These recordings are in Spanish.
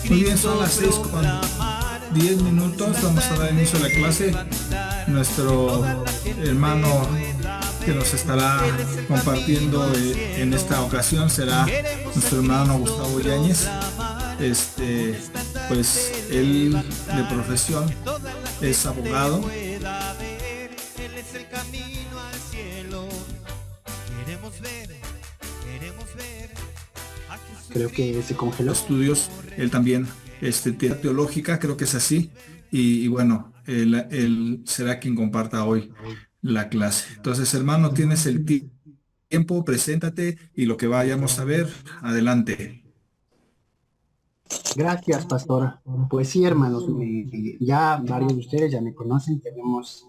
Muy bien, son las 6:10. Vamos a dar inicio a la clase. Nuestro hermano que nos estará compartiendo en esta ocasión será nuestro hermano Gustavo Yáñez. Pues él de profesión es abogado. Creo que se congeló. Estudios, él también teológica, creo que es así. Y bueno, él será quien comparta hoy la clase. Entonces, hermano, tienes el tiempo, preséntate y lo que vayamos a ver, adelante. Gracias, pastor. Pues sí, hermanos, ya varios de ustedes ya me conocen, tenemos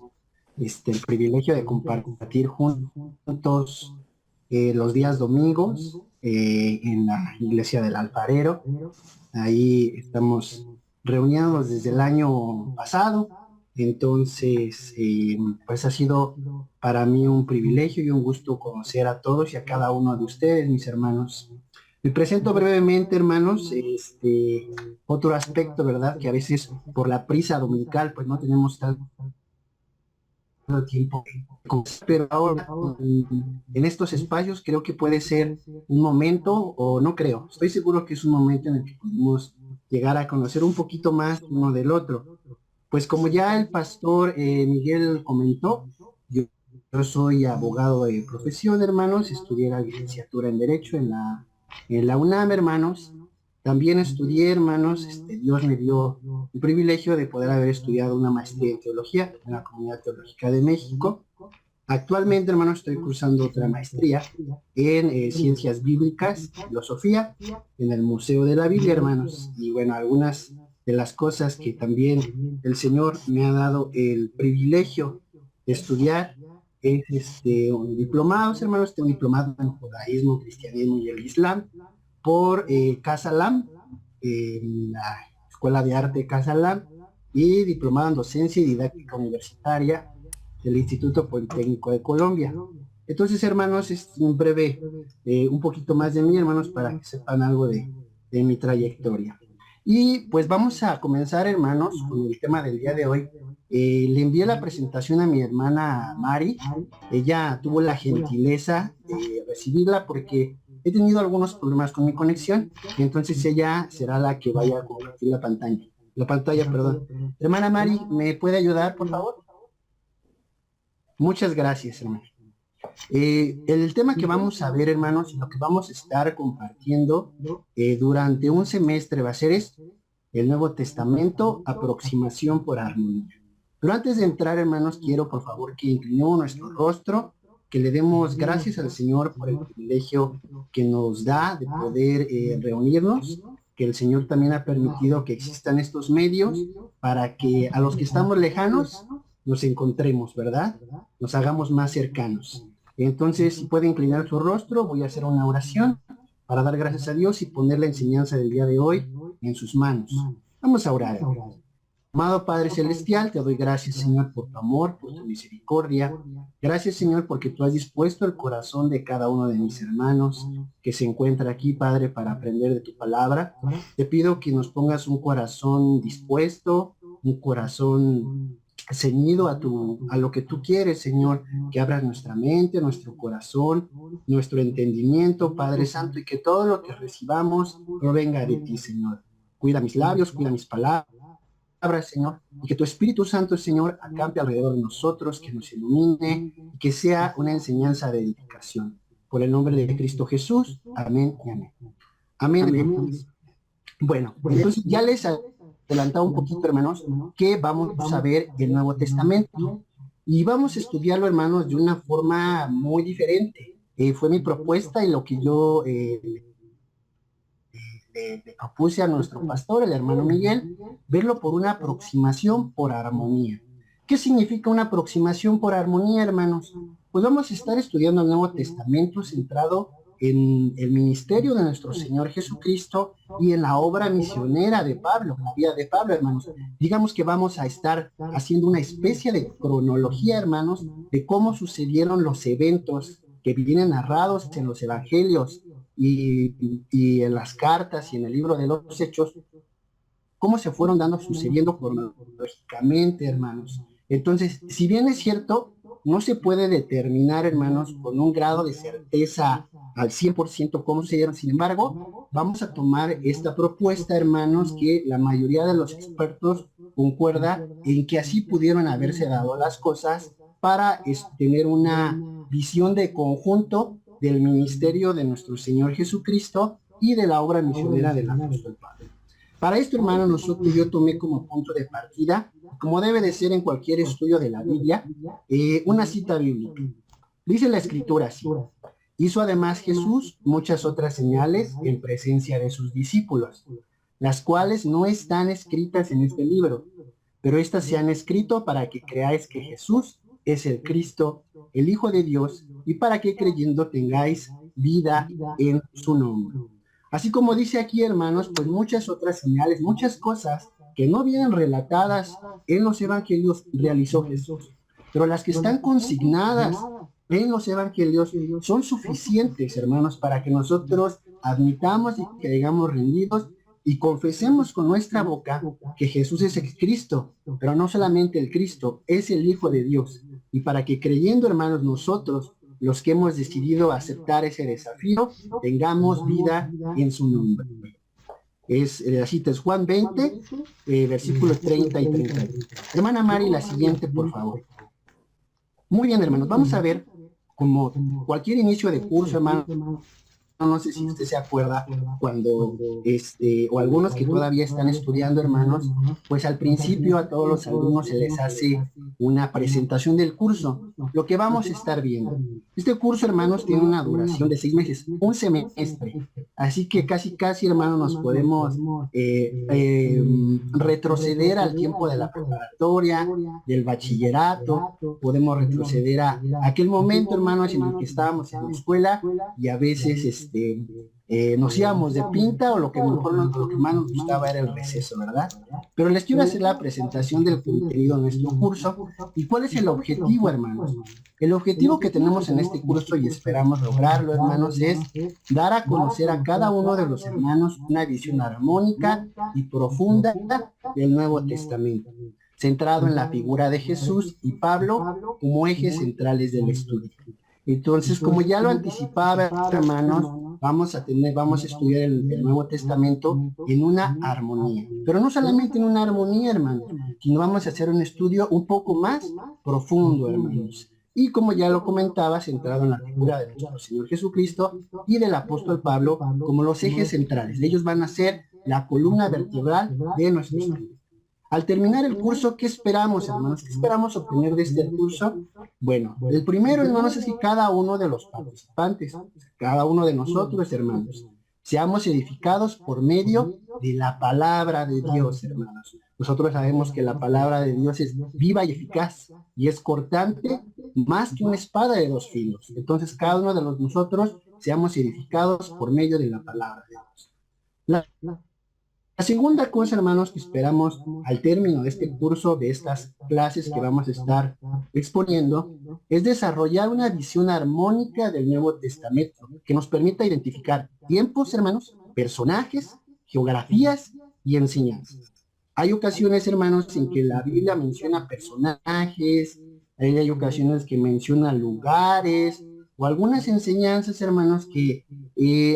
el privilegio de compartir juntos los días domingos en la iglesia del Alfarero. Ahí estamos reunidos desde el año pasado, entonces pues ha sido para mí un privilegio y un gusto conocer a todos y a cada uno de ustedes, mis hermanos. Me presento brevemente, hermanos, otro aspecto, ¿verdad? Que a veces por la prisa dominical pues no tenemos tanto tiempo, pero ahora en estos espacios creo que puede ser un momento, o no creo, estoy seguro que es un momento en el que podemos llegar a conocer un poquito más uno del otro. Pues como ya el pastor Miguel comentó, yo soy abogado de profesión, hermanos, estudié la licenciatura en Derecho en la UNAM, hermanos. También estudié, hermanos, Dios me dio el privilegio de poder haber estudiado una maestría en teología en la Comunidad Teológica de México. Actualmente, hermanos, estoy cursando otra maestría en Ciencias Bíblicas, Filosofía, en el Museo de la Biblia, hermanos. Y bueno, algunas de las cosas que también el Señor me ha dado el privilegio de estudiar es un diplomado, hermanos, un diplomado en judaísmo, cristianismo y el islam por Casa Lam, la Escuela de Arte Casa Lam, y diplomado en docencia y didáctica universitaria del Instituto Politécnico de Colombia. Entonces, hermanos, es un breve, un poquito más de mí, hermanos, para que sepan algo de mi trayectoria. Y pues vamos a comenzar, hermanos, con el tema del día de hoy. Le envié la presentación a mi hermana Mari. Ella tuvo la gentileza de recibirla porque he tenido algunos problemas con mi conexión, y entonces ella será la que vaya a compartir la pantalla, perdón. Hermana Mari, ¿me puede ayudar, por favor? Muchas gracias, hermano. El tema que vamos a ver, hermanos, y lo que vamos a estar compartiendo durante un semestre va a ser el Nuevo Testamento, aproximación por armonía. Pero antes de entrar, hermanos, quiero por favor que inclinemos nuestro rostro, que le demos gracias al Señor por el privilegio que nos da de poder reunirnos, que el Señor también ha permitido que existan estos medios para que a los que estamos lejanos nos encontremos, ¿verdad? Nos hagamos más cercanos. Entonces, si puede inclinar su rostro, voy a hacer una oración para dar gracias a Dios y poner la enseñanza del día de hoy en sus manos. Vamos a orar. Amado Padre Celestial, te doy gracias, Señor, por tu amor, por tu misericordia. Gracias, Señor, porque tú has dispuesto el corazón de cada uno de mis hermanos que se encuentra aquí, Padre, para aprender de tu palabra. Te pido que nos pongas un corazón dispuesto, un corazón ceñido a lo que tú quieres, Señor, que abras nuestra mente, nuestro corazón, nuestro entendimiento, Padre Santo, y que todo lo que recibamos provenga de ti, Señor. Cuida mis labios, cuida mis palabras, Señor, y que tu Espíritu Santo, Señor, acampe alrededor de nosotros, que nos ilumine, y que sea una enseñanza de edificación. Por el nombre de Cristo Jesús, amén y amén. Amén. Amén. Bueno, entonces ya les adelantado un poquito, hermanos, que vamos a ver el Nuevo Testamento. Y vamos a estudiarlo, hermanos, de una forma muy diferente. Fue mi propuesta y lo que yo le propuse a nuestro pastor, el hermano Miguel, verlo por una aproximación por armonía. ¿Qué significa una aproximación por armonía, hermanos? Pues vamos a estar estudiando el Nuevo Testamento centrado en el ministerio de nuestro Señor Jesucristo y en la obra misionera de Pablo, la vida de Pablo, hermanos. Digamos que vamos a estar haciendo una especie de cronología, hermanos, de cómo sucedieron los eventos que vienen narrados en los evangelios y en las cartas y en el libro de los Hechos, cómo se fueron dando, sucediendo cronológicamente, hermanos. Entonces, si bien es cierto, no se puede determinar, hermanos, con un grado de certeza al 100% cómo se dieron. Sin embargo, vamos a tomar esta propuesta, hermanos, que la mayoría de los expertos concuerda en que así pudieron haberse dado las cosas para tener una visión de conjunto del ministerio de nuestro Señor Jesucristo y de la obra misionera del apóstol Pablo. Para esto, hermano, yo tomé como punto de partida, como debe de ser en cualquier estudio de la Biblia, una cita bíblica. Dice la Escritura así: hizo además Jesús muchas otras señales en presencia de sus discípulos, las cuales no están escritas en este libro, pero estas se han escrito para que creáis que Jesús es el Cristo, el Hijo de Dios, y para que creyendo tengáis vida en su nombre. Así como dice aquí, hermanos, pues muchas otras señales, muchas cosas que no vienen relatadas en los evangelios realizó Jesús, pero las que están consignadas en los evangelios son suficientes, hermanos, para que nosotros admitamos y que digamos rendidos y confesemos con nuestra boca que Jesús es el Cristo, pero no solamente el Cristo, es el Hijo de Dios. Y para que creyendo, hermanos, nosotros, los que hemos decidido aceptar ese desafío, tengamos vida en su nombre. La cita es Juan 20, versículos 30 y 31. Hermana Mari, la siguiente, por favor. Muy bien, hermanos, vamos a ver, como cualquier inicio de curso, hermano, no sé si usted se acuerda cuando, o algunos que todavía están estudiando, hermanos, pues al principio a todos los alumnos se les hace una presentación del curso, lo que vamos a estar viendo. Este curso, hermanos, tiene una duración de 6 meses, un semestre, así que casi, hermanos, nos podemos retroceder al tiempo de la preparatoria, del bachillerato, podemos retroceder a aquel momento, hermanos, en el que estábamos en la escuela y a veces nos íbamos de pinta, o lo que más nos gustaba era el receso, ¿verdad? Pero les quiero hacer la presentación del contenido de nuestro curso. ¿Y cuál es el objetivo, hermanos? El objetivo que tenemos en este curso, y esperamos lograrlo, hermanos, es dar a conocer a cada uno de los hermanos una visión armónica y profunda del Nuevo Testamento, centrado en la figura de Jesús y Pablo como ejes centrales del estudio. Entonces, como ya lo anticipaba, hermanos, vamos a estudiar el Nuevo Testamento en una armonía. Pero no solamente en una armonía, hermanos, sino vamos a hacer un estudio un poco más profundo, hermanos. Y como ya lo comentaba, centrado en la figura de nuestro Señor Jesucristo y del apóstol Pablo como los ejes centrales. Ellos van a ser la columna vertebral de nuestro estudio. Al terminar el curso, ¿qué esperamos, hermanos? ¿Qué esperamos obtener de este curso? Bueno, el primero, hermanos, es que cada uno de los participantes, cada uno de nosotros, hermanos, seamos edificados por medio de la palabra de Dios, hermanos. Nosotros sabemos que la palabra de Dios es viva y eficaz y es cortante más que una espada de 2 filos. Entonces, cada uno de nosotros seamos edificados por medio de la palabra de Dios. La segunda cosa, hermanos, que esperamos al término de este curso, de estas clases que vamos a estar exponiendo, es desarrollar una visión armónica del Nuevo Testamento que nos permita identificar tiempos, hermanos, personajes, geografías y enseñanzas. Hay ocasiones, hermanos, en que la Biblia menciona personajes, hay ocasiones que menciona lugares, o algunas enseñanzas, hermanos, que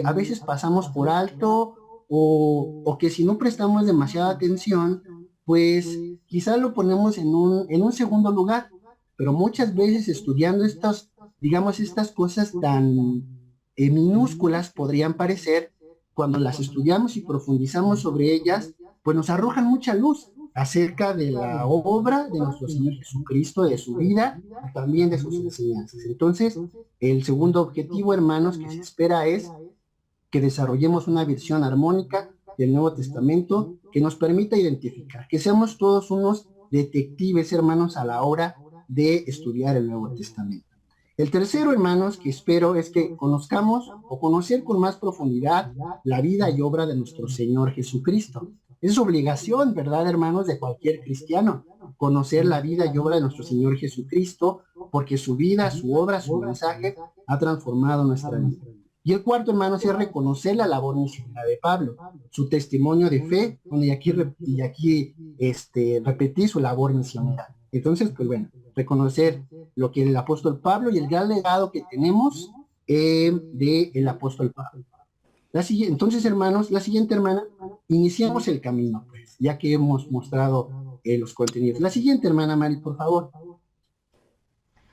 a veces pasamos por alto, o que si no prestamos demasiada atención, pues quizás lo ponemos en un segundo lugar, pero muchas veces estudiando estas cosas tan minúsculas podrían parecer, cuando las estudiamos y profundizamos sobre ellas, pues nos arrojan mucha luz acerca de la obra de nuestro Señor Jesucristo, de su vida y también de sus enseñanzas. Entonces, el segundo objetivo, hermanos, que se espera es que desarrollemos una visión armónica del Nuevo Testamento que nos permita identificar, que seamos todos unos detectives, hermanos, a la hora de estudiar el Nuevo Testamento. El tercero, hermanos, que espero es que conozcamos o conocer con más profundidad la vida y obra de nuestro Señor Jesucristo. Es obligación, ¿verdad, hermanos, de cualquier cristiano, conocer la vida y obra de nuestro Señor Jesucristo, porque su vida, su obra, su mensaje ha transformado nuestra vida. Y el cuarto, hermanos, es reconocer la labor misionera de Pablo, su testimonio de fe, donde aquí repetí su labor misionera. Entonces, pues bueno, reconocer lo que el apóstol Pablo y el gran legado que tenemos del apóstol Pablo. Entonces, hermanos, la siguiente, hermana, iniciamos el camino, pues, ya que hemos mostrado los contenidos. La siguiente, hermana Mari, por favor.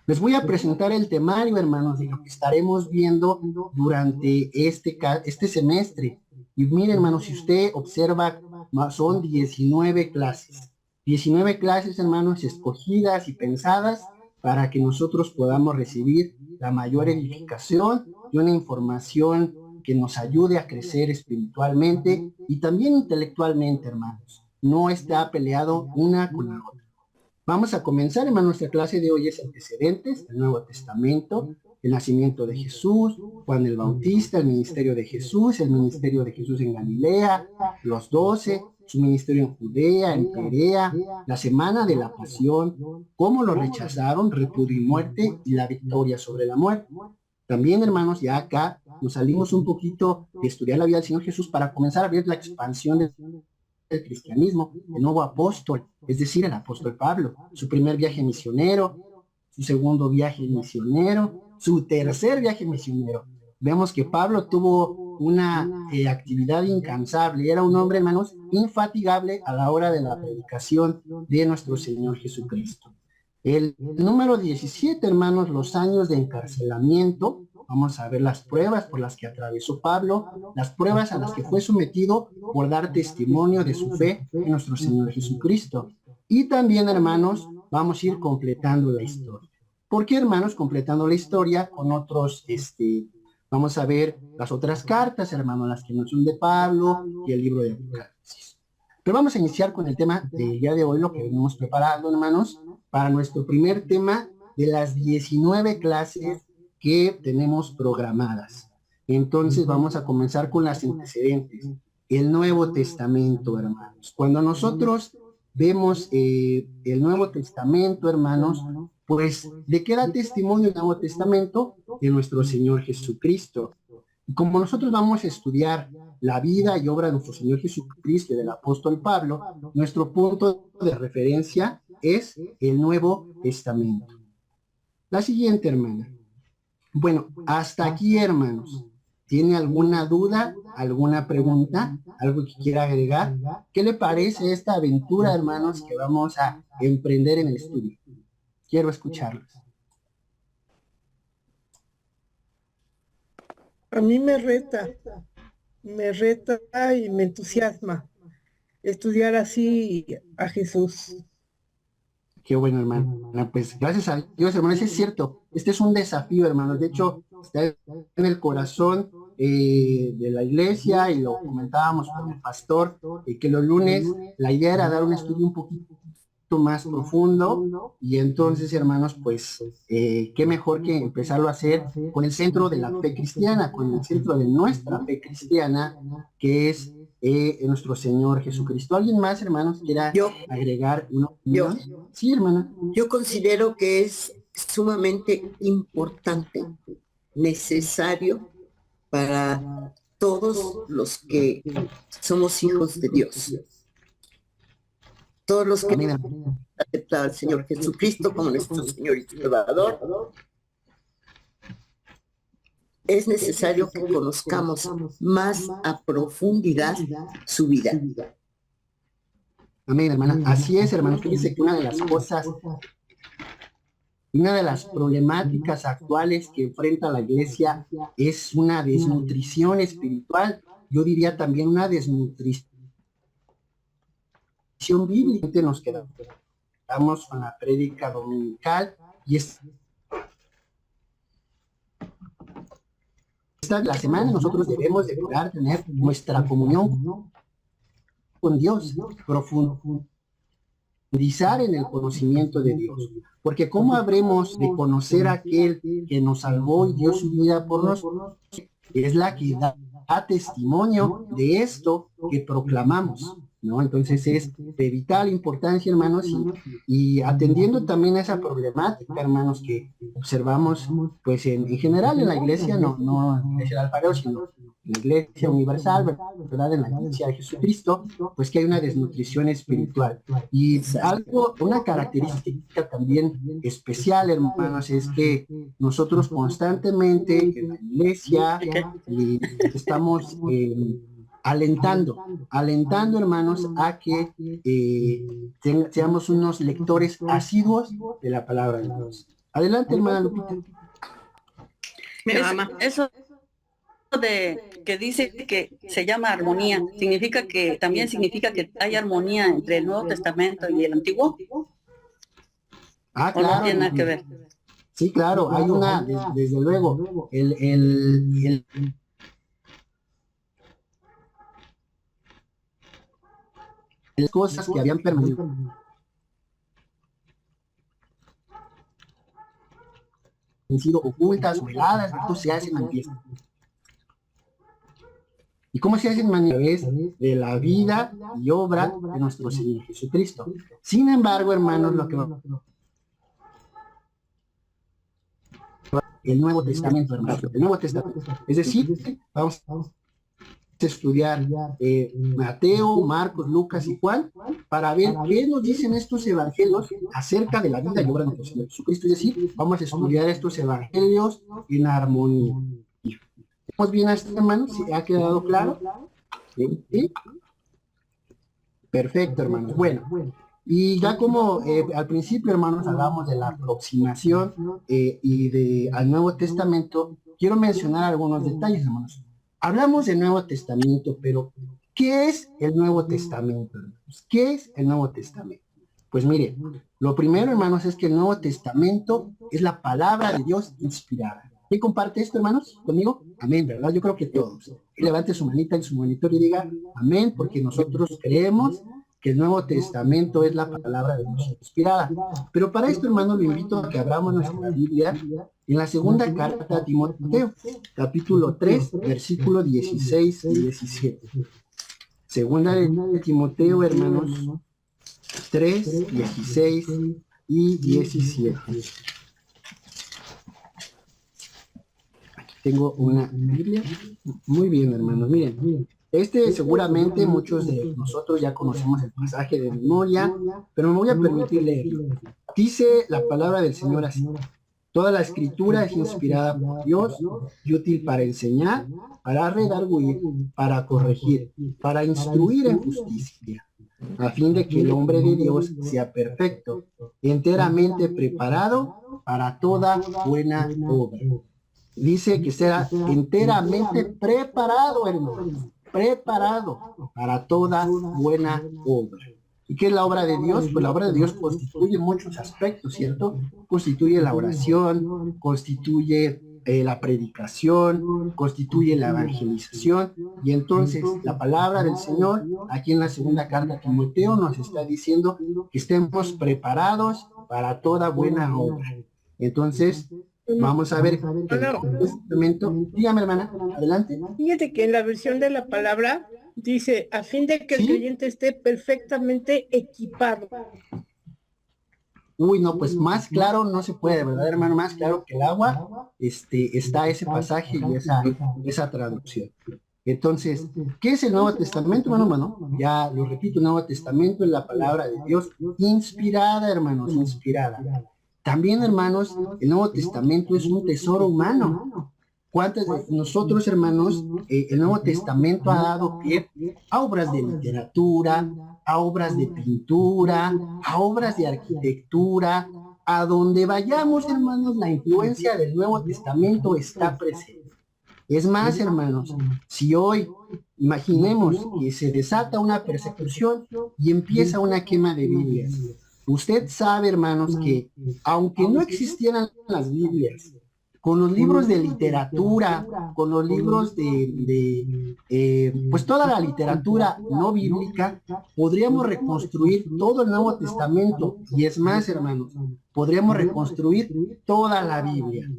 Les voy a presentar el temario, hermanos, de lo que estaremos viendo durante este semestre. Y miren, hermanos, si usted observa, son 19 clases. 19 clases, hermanos, escogidas y pensadas para que nosotros podamos recibir la mayor edificación y una información que nos ayude a crecer espiritualmente y también intelectualmente, hermanos. No está peleado una con la otra. Vamos a comenzar, hermano. Nuestra clase de hoy es antecedentes, el Nuevo Testamento, el nacimiento de Jesús, Juan el Bautista, el ministerio de Jesús en Galilea, los 12, su ministerio en Judea, en Perea, la semana de la pasión, cómo lo rechazaron, repudio y muerte, y la victoria sobre la muerte. También, hermanos, ya acá nos salimos un poquito de estudiar la vida del Señor Jesús para comenzar a ver la expansión del cristianismo, el nuevo apóstol, es decir, el apóstol Pablo, su primer viaje misionero, su segundo viaje misionero, su tercer viaje misionero. Vemos que Pablo tuvo una actividad incansable, era un hombre, hermanos, infatigable a la hora de la predicación de nuestro Señor Jesucristo. El número 17, hermanos, los años de encarcelamiento. Vamos a ver las pruebas por las que atravesó Pablo, las pruebas a las que fue sometido por dar testimonio de su fe en nuestro Señor Jesucristo. Y también, hermanos, vamos a ir completando la historia. ¿Por qué, hermanos? Completando la historia con otros, vamos a ver las otras cartas, hermanos, las que no son de Pablo y el libro de Apocalipsis. Pero vamos a iniciar con el tema del día de hoy, lo que venimos preparando, hermanos, para nuestro primer tema de las 19 clases que tenemos programadas. Entonces vamos a comenzar con las antecedentes. El Nuevo Testamento, hermanos. Cuando nosotros vemos el Nuevo Testamento, hermanos, pues, ¿de qué da testimonio el Nuevo Testamento? De nuestro Señor Jesucristo. Y como nosotros vamos a estudiar la vida y obra de nuestro Señor Jesucristo y del apóstol Pablo, nuestro punto de referencia es el Nuevo Testamento. La siguiente, hermana. Bueno, hasta aquí, hermanos. ¿Tiene alguna duda, alguna pregunta, algo que quiera agregar? ¿Qué le parece esta aventura, hermanos, que vamos a emprender en el estudio? Quiero escucharlos. A mí me reta y me entusiasma estudiar así a Jesús. Qué bueno, hermano. Pues gracias a Dios, hermanos, es cierto. Este es un desafío, hermanos. De hecho, está en el corazón de la iglesia y lo comentábamos con el pastor, que los lunes la idea era dar un estudio un poquito más profundo y entonces, hermanos, pues qué mejor que empezarlo a hacer con el centro de la fe cristiana, con el centro de nuestra fe cristiana, que es nuestro Señor Jesucristo. ¿Alguien más, hermanos, quiera agregar una opinión? Sí, hermana. Yo considero que es sumamente importante, necesario para todos los que somos hijos de Dios. Todos los que han aceptado al Señor Jesucristo como nuestro Señor y Salvador, es necesario que conozcamos más a profundidad su vida. Amén, hermana. Así es, hermano. Fíjense que una de las cosas, una de las problemáticas actuales que enfrenta la iglesia es una desnutrición espiritual. Yo diría también una desnutrición bíblica. Nos quedamos con la prédica dominical y la semana nosotros debemos de poder tener nuestra comunión con Dios, profundizar en el conocimiento de Dios, porque ¿cómo habremos de conocer a aquel que nos salvó y dio su vida por nosotros? Es la que da testimonio de esto que proclamamos. ¿no? Entonces es de vital importancia, hermanos, y atendiendo también a esa problemática, hermanos, que observamos, pues en general en la iglesia, no en la iglesia de Alfarero, sino en la iglesia universal, ¿verdad? En la iglesia de Jesucristo, pues que hay una desnutrición espiritual. Y una característica también especial, hermanos, es que nosotros constantemente en la iglesia estamos alentando, hermanos, a que seamos unos lectores asiduos de la palabra de Dios. Adelante, hermana Lupita. Mira, mamá, eso de que dice que se llama armonía, también significa que hay armonía entre el Nuevo Testamento y el Antiguo, Ah, ¿o no claro. tiene nada que ver? Sí, claro, hay desde luego, las cosas que habían permanecido ocultas o veladas, entonces se hacen manifiestas. ¿Y cómo se hacen manifiestas? De la vida y obra de nuestro Señor Jesucristo. Sin embargo, hermanos, el Nuevo Testamento, hermanos, el Nuevo Testamento. Es decir, vamos a estudiar Mateo, Marcos, Lucas y Juan para ver qué nos dicen estos evangelios acerca de la vida y obra de nuestro Señor Jesucristo. Es decir, vamos a estudiar estos evangelios en armonía. ¿Estamos bien hasta, hermanos? ¿Sí? ¿Ha quedado claro? ¿Sí? Perfecto, hermanos. Bueno, y ya como al principio, hermanos, hablamos de la aproximación al Nuevo Testamento, quiero mencionar algunos detalles, hermanos. Hablamos del Nuevo Testamento, pero ¿qué es el Nuevo Testamento, hermanos? ¿Qué es el Nuevo Testamento? Pues mire, lo primero, hermanos, es que el Nuevo Testamento es la palabra de Dios inspirada. ¿Quién comparte esto, hermanos? ¿Conmigo? Amén, ¿verdad? Yo creo que todos. Levante su manita en su monitor y diga amén, porque nosotros creemos que el Nuevo Testamento es la palabra de Dios inspirada. Pero para esto, hermanos, le invito a que abramos nuestra Biblia en la segunda carta a Timoteo, capítulo 3, versículos 16 y 17. Segunda de Timoteo, hermanos, 3, 16 y 17. Aquí tengo una Biblia. Muy bien, hermanos, miren. Seguramente muchos de nosotros ya conocemos el pasaje de memoria, pero me voy a permitir leerlo. Dice la palabra del Señor así: toda la escritura es inspirada por Dios y útil para enseñar, para redarguir, para corregir, para instruir en justicia, a fin de que el hombre de Dios sea perfecto, enteramente preparado para toda buena obra. Dice que será enteramente preparado, hermanos. Preparado para toda buena obra. ¿Y qué es la obra de Dios? Pues la obra de Dios constituye muchos aspectos, ¿cierto? Constituye la oración, constituye la predicación, constituye la evangelización, y entonces la palabra del Señor, aquí en la segunda carta a Timoteo, nos está diciendo que estemos preparados para toda buena obra. Entonces, vamos a ver dígame, hermana, adelante. Fíjate que en la versión de la palabra dice, a fin de que el creyente esté perfectamente equipado. Uy, no, pues más claro no se puede, ¿verdad, hermano? Más claro que el agua, está ese pasaje y esa traducción. Entonces, ¿qué es el Nuevo Testamento, hermano? Ya lo repito, el Nuevo Testamento es la palabra de Dios inspirada, hermanos, inspirada. También, hermanos, el Nuevo Testamento es un tesoro humano. ¿Cuántos de nosotros, hermanos, el Nuevo Testamento ha dado pie a obras de literatura, a obras de pintura, a obras de arquitectura? A donde vayamos, hermanos, la influencia del Nuevo Testamento está presente. Es más, hermanos, si hoy imaginemos que se desata una persecución y empieza una quema de Biblias, usted sabe, hermanos, que aunque no existieran las Biblias, con los libros de literatura, con los libros pues toda la literatura no bíblica, podríamos reconstruir todo el Nuevo Testamento. Y es más, hermanos, podríamos reconstruir toda la Biblia.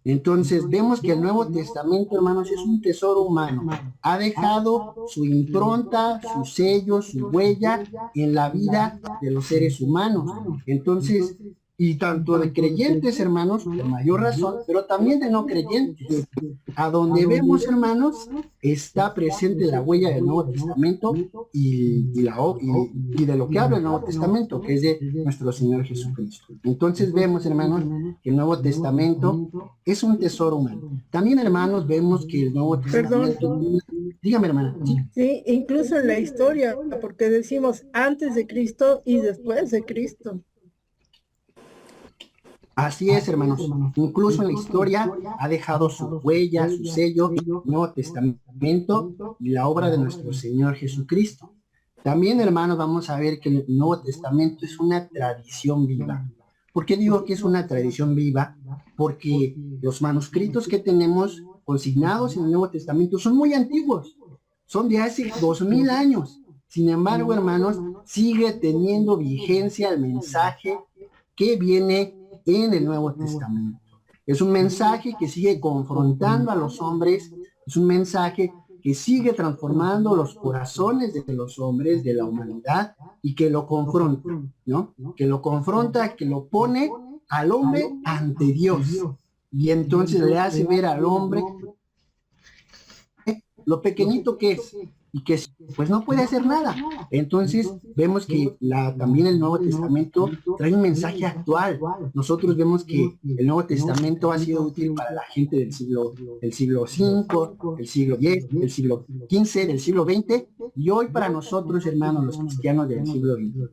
Entonces vemos que el Nuevo Testamento, hermanos, es un tesoro humano. Ha dejado su impronta, su sello, su huella en la vida de los seres humanos. Entonces, y tanto de creyentes, hermanos, por mayor razón, pero también de no creyentes. A donde vemos, hermanos, está presente la huella del Nuevo Testamento y de lo que habla el Nuevo Testamento, que es de nuestro Señor Jesucristo. Entonces vemos, hermanos, que el Nuevo Testamento es un tesoro humano. También, hermanos, vemos que el Nuevo Testamento... Dígame, hermana. Sí. Sí, incluso en la historia, porque decimos antes de Cristo y después de Cristo. Así es, hermanos. Incluso en la historia ha dejado su huella, su sello, el Nuevo Testamento y la obra de nuestro Señor Jesucristo. También, hermanos, vamos a ver que el Nuevo Testamento es una tradición viva. ¿Por qué digo que es una tradición viva? Porque los manuscritos que tenemos consignados en el Nuevo Testamento son muy antiguos. Son de hace 2000 años. Sin embargo, hermanos, sigue teniendo vigencia el mensaje que viene en el Nuevo Testamento. Es un mensaje que sigue confrontando a los hombres, es un mensaje que sigue transformando los corazones de los hombres, de la humanidad, y que lo confronta, ¿no? Que lo confronta, que lo pone al hombre ante Dios. Y entonces le hace ver al hombre lo pequeñito que es, y que pues no puede hacer nada. Entonces vemos que también el Nuevo Testamento trae un mensaje actual. Nosotros vemos que el Nuevo Testamento ha sido útil para la gente del siglo V, el siglo X, el siglo XV, del siglo XX, y hoy para nosotros, hermanos, los cristianos del siglo XX.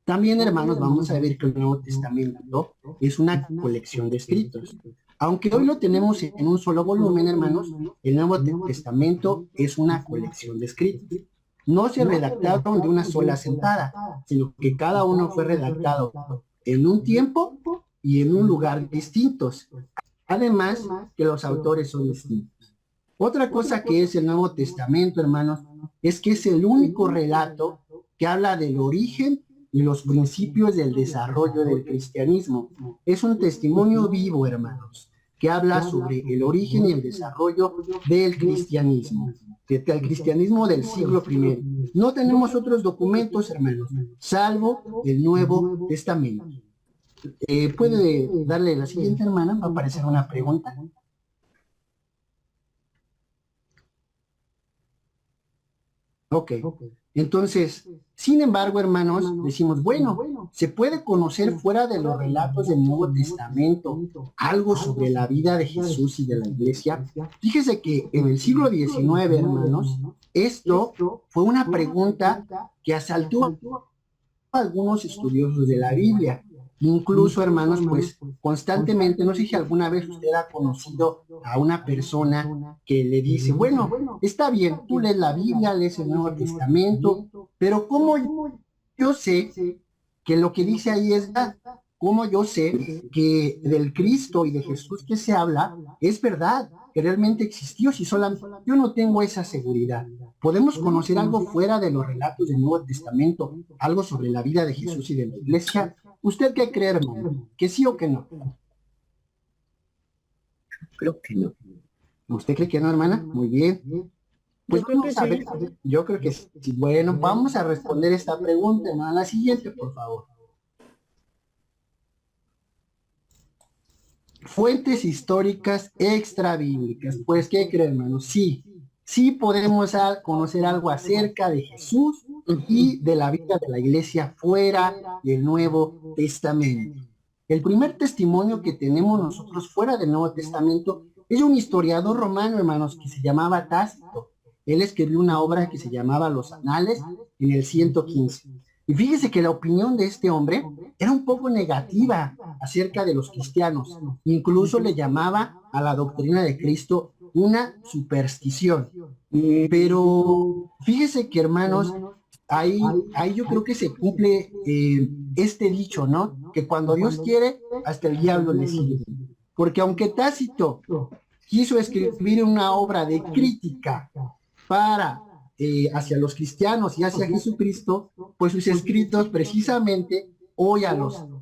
También, hermanos, vamos a ver que el Nuevo Testamento es una colección de escritos. Aunque hoy lo tenemos en un solo volumen, hermanos, el Nuevo Testamento es una colección de escritos. No se redactaron de una sola sentada, sino que cada uno fue redactado en un tiempo y en un lugar distintos. Además, que los autores son distintos. Otra cosa que es el Nuevo Testamento, hermanos, es que es el único relato que habla del origen y los principios del desarrollo del cristianismo. Es un testimonio vivo, hermanos, que habla sobre el origen y el desarrollo del cristianismo del siglo I. No tenemos otros documentos, hermanos, salvo el Nuevo Testamento. ¿Puede darle la siguiente, hermana? Va a aparecer una pregunta. Ok. Entonces, sin embargo, hermanos, decimos, bueno, se puede conocer fuera de los relatos del Nuevo Testamento algo sobre la vida de Jesús y de la iglesia. Fíjese que en el siglo XIX, hermanos, esto fue una pregunta que asaltó a algunos estudiosos de la Biblia. Incluso, hermanos, pues constantemente, no sé si alguna vez usted ha conocido a una persona que le dice, bueno, está bien, tú lees la Biblia, lees el Nuevo Testamento, pero ¿cómo yo sé que lo que dice ahí es verdad? ¿Cómo yo sé que del Cristo y de Jesús que se habla es verdad, que realmente existió? Si solamente yo no tengo esa seguridad. ¿Podemos conocer algo fuera de los relatos del Nuevo Testamento, algo sobre la vida de Jesús y de la iglesia? ¿Usted qué cree, hermano? ¿Que sí o que no? Creo que no. ¿Usted cree que no, hermana? Muy bien. Pues vamos a ver. Yo creo que sí. Bueno, vamos a responder esta pregunta, hermana. La siguiente, por favor. Fuentes históricas extrabíblicas. Pues, ¿qué cree, hermano? Sí podemos conocer algo acerca de Jesús y de la vida de la iglesia fuera del Nuevo Testamento. El primer testimonio que tenemos nosotros fuera del Nuevo Testamento es un historiador romano, hermanos, que se llamaba Tácito. Él escribió una obra que se llamaba Los Anales en el 115. Y fíjese que la opinión de este hombre era un poco negativa acerca de los cristianos. Incluso le llamaba a la doctrina de Cristo una superstición. Pero fíjese que, hermanos, ahí yo creo que se cumple este dicho, ¿no? Que cuando Dios quiere, hasta el diablo le sirve. Porque aunque Tácito quiso escribir una obra de crítica para hacia los cristianos y hacia Jesucristo, pues sus escritos precisamente hoy a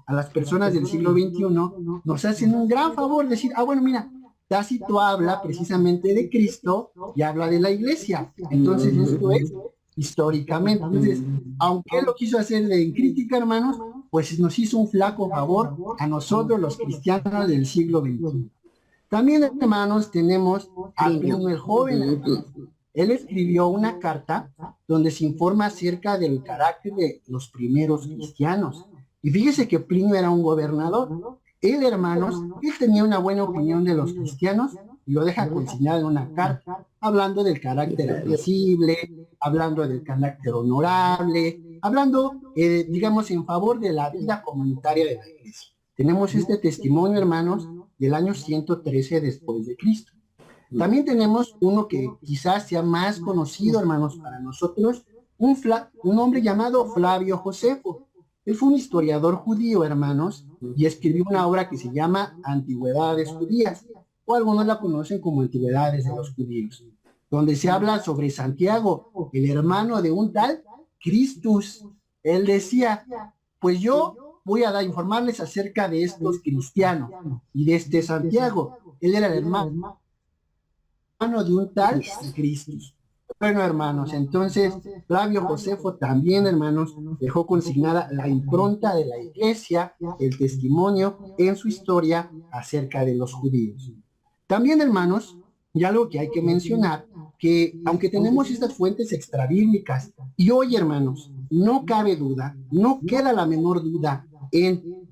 las personas del siglo XXI nos hacen un gran favor, decir, bueno, mira, Tácito habla precisamente de Cristo y habla de la iglesia. Entonces, esto es históricamente. Entonces, aunque él lo quiso hacer en crítica, hermanos, pues nos hizo un flaco favor a nosotros los cristianos del siglo XXI. También, hermanos, tenemos a Plinio el Joven, hermanos. Él escribió una carta donde se informa acerca del carácter de los primeros cristianos. Y fíjese que Plinio era un gobernador. Él, hermanos, él tenía una buena opinión de los cristianos y lo deja consignado en una carta, hablando del carácter accesible, hablando del carácter honorable, hablando, digamos, en favor de la vida comunitaria de la iglesia. Tenemos este testimonio, hermanos, del año 113 después de Cristo. También tenemos uno que quizás sea más conocido, hermanos, para nosotros, un hombre llamado Flavio Josefo. Él fue un historiador judío, hermanos, y escribió una obra que se llama Antigüedades Judías, o algunos la conocen como Antigüedades de los Judíos, donde se habla sobre Santiago, el hermano de un tal Cristus. Él decía, pues yo voy a informarles acerca de estos cristianos y de este Santiago. Él era el hermano de un tal Cristus. Bueno, hermanos, entonces Flavio Josefo también, hermanos, dejó consignada la impronta de la iglesia, el testimonio en su historia acerca de los judíos. También, hermanos, y algo que hay que mencionar, que aunque tenemos estas fuentes extrabíblicas, y hoy, hermanos, no cabe duda, no queda la menor duda en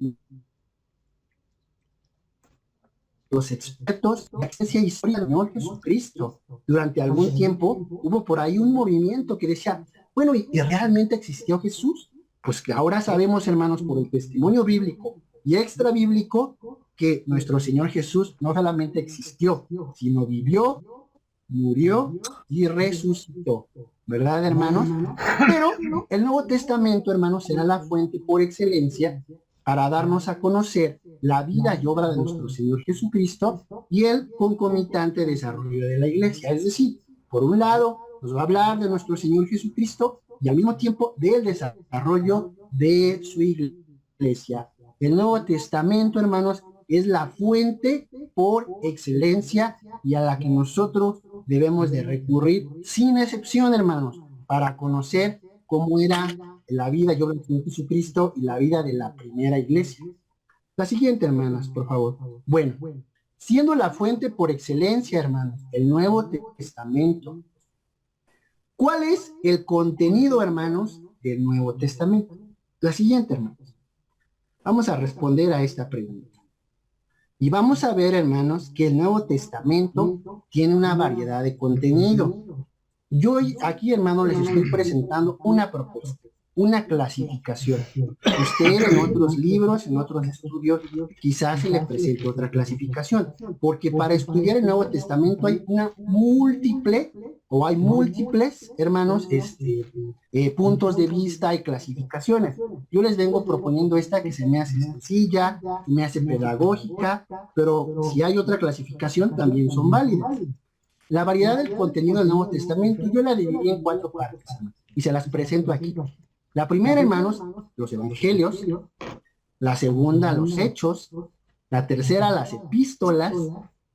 los expertos de la ciencia y historia del Señor Jesucristo. Durante algún tiempo hubo por ahí un movimiento que decía, bueno, ¿y realmente existió Jesús? Pues que ahora sabemos, hermanos, por el testimonio bíblico y extra bíblico, que nuestro Señor Jesús no solamente existió, sino vivió, murió y resucitó. ¿Verdad, hermanos? Pero el Nuevo Testamento, hermanos, será la fuente por excelencia para darnos a conocer la vida y obra de nuestro Señor Jesucristo y el concomitante desarrollo de la iglesia. Es decir, por un lado, nos va a hablar de nuestro Señor Jesucristo y al mismo tiempo del desarrollo de su iglesia. El Nuevo Testamento, hermanos, es la fuente por excelencia y a la que nosotros debemos de recurrir sin excepción, hermanos, para conocer cómo era la vida y obra del Señor Jesucristo y la vida de la primera iglesia. La siguiente, hermanas, por favor. Bueno, siendo la fuente por excelencia, hermanos, el Nuevo Testamento, ¿cuál es el contenido, hermanos, del Nuevo Testamento? La siguiente, hermanos. Vamos a responder a esta pregunta. Y vamos a ver, hermanos, que el Nuevo Testamento tiene una variedad de contenido. Yo aquí, hermanos, les estoy presentando una propuesta, una clasificación. Usted en otros libros, en otros estudios, quizás se le presente otra clasificación, porque para estudiar el Nuevo Testamento hay hay múltiples, hermanos, puntos de vista y clasificaciones. Yo les vengo proponiendo esta que se me hace sencilla, me hace pedagógica, pero si hay otra clasificación también son válidas. La variedad del contenido del Nuevo Testamento yo la dividí en 4 partes y se las presento aquí. La primera, hermanos, los evangelios; la segunda, los hechos; la tercera, las epístolas;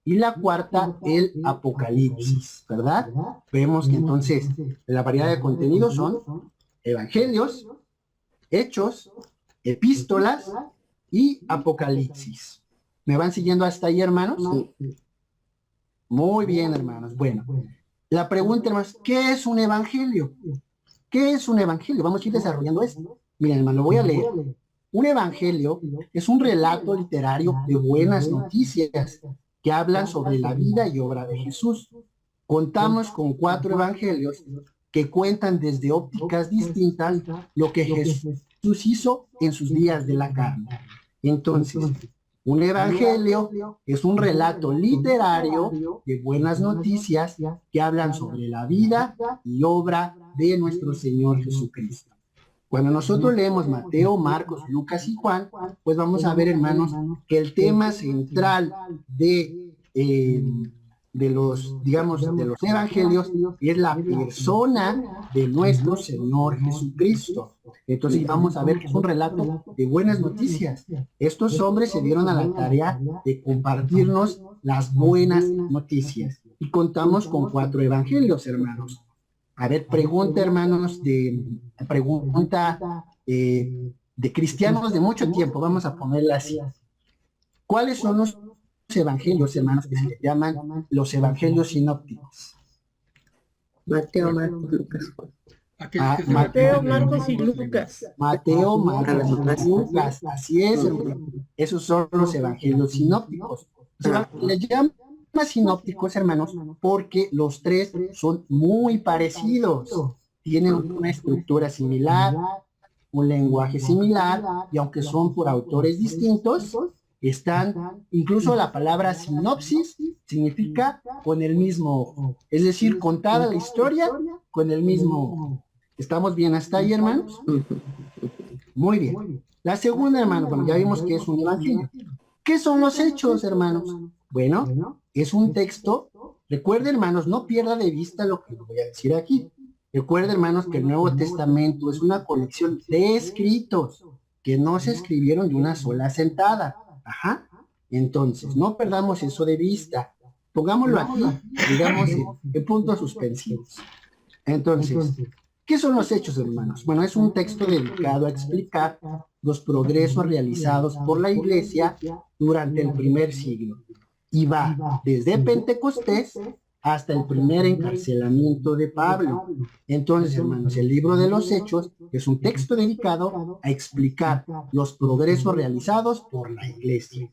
y la cuarta, el Apocalipsis, ¿verdad? Vemos que entonces la variedad de contenidos son evangelios, hechos, epístolas y Apocalipsis. ¿Me van siguiendo hasta ahí, hermanos? Muy bien, hermanos. Bueno, la pregunta, hermanos, ¿qué es un evangelio? ¿Qué es un evangelio? Vamos a ir desarrollando esto. Miren, hermano, lo voy a leer. Un evangelio es un relato literario de buenas noticias que hablan sobre la vida y obra de Jesús. Contamos con 4 evangelios que cuentan desde ópticas distintas lo que Jesús hizo en sus días de la carne. Entonces, un evangelio es un relato literario de buenas noticias que hablan sobre la vida y obra de nuestro Señor Jesucristo. Cuando nosotros leemos Mateo, Marcos, Lucas y Juan, pues vamos a ver, hermanos, que el tema central de digamos, de los evangelios es la persona de nuestro Señor Jesucristo. Entonces vamos a ver que es un relato de buenas noticias. Estos hombres se dieron a la tarea de compartirnos las buenas noticias. Y contamos con 4 evangelios, hermanos. A ver, hermanos, de cristianos de mucho tiempo, vamos a ponerla así. ¿Cuáles son los evangelios, hermanos, que se les llaman los evangelios sinópticos? Mateo, Marcos, Lucas, Juan. Mateo, Marcos y Lucas. Mateo, Marcos y Lucas, así es, hermano. Esos son los evangelios sinópticos. Se les llama sinópticos, hermanos, porque los 3 son muy parecidos. Tienen una estructura similar, un lenguaje similar, y aunque son por autores distintos, están, incluso la palabra sinopsis significa con el mismo ojo, es decir, contada la historia con el mismo ojo. ¿Estamos bien hasta ahí, hermanos? Muy bien. La segunda, hermano, bueno, ya vimos que es un evangelio. ¿Qué son los hechos, hermanos? Bueno, es un texto. Recuerden, hermanos, no pierda de vista lo que voy a decir aquí. Recuerden, hermanos, que el Nuevo Testamento es una colección de escritos que no se escribieron de una sola sentada. Ajá. Entonces, no perdamos eso de vista. Pongámoslo aquí, digamos, en puntos suspensivos. Entonces, ¿qué son los hechos, hermanos? Bueno, es un texto dedicado a explicar los progresos realizados por la Iglesia durante el primer siglo. Y va desde Pentecostés hasta el primer encarcelamiento de Pablo. Entonces, hermanos, el libro de los Hechos es un texto dedicado a explicar los progresos realizados por la Iglesia.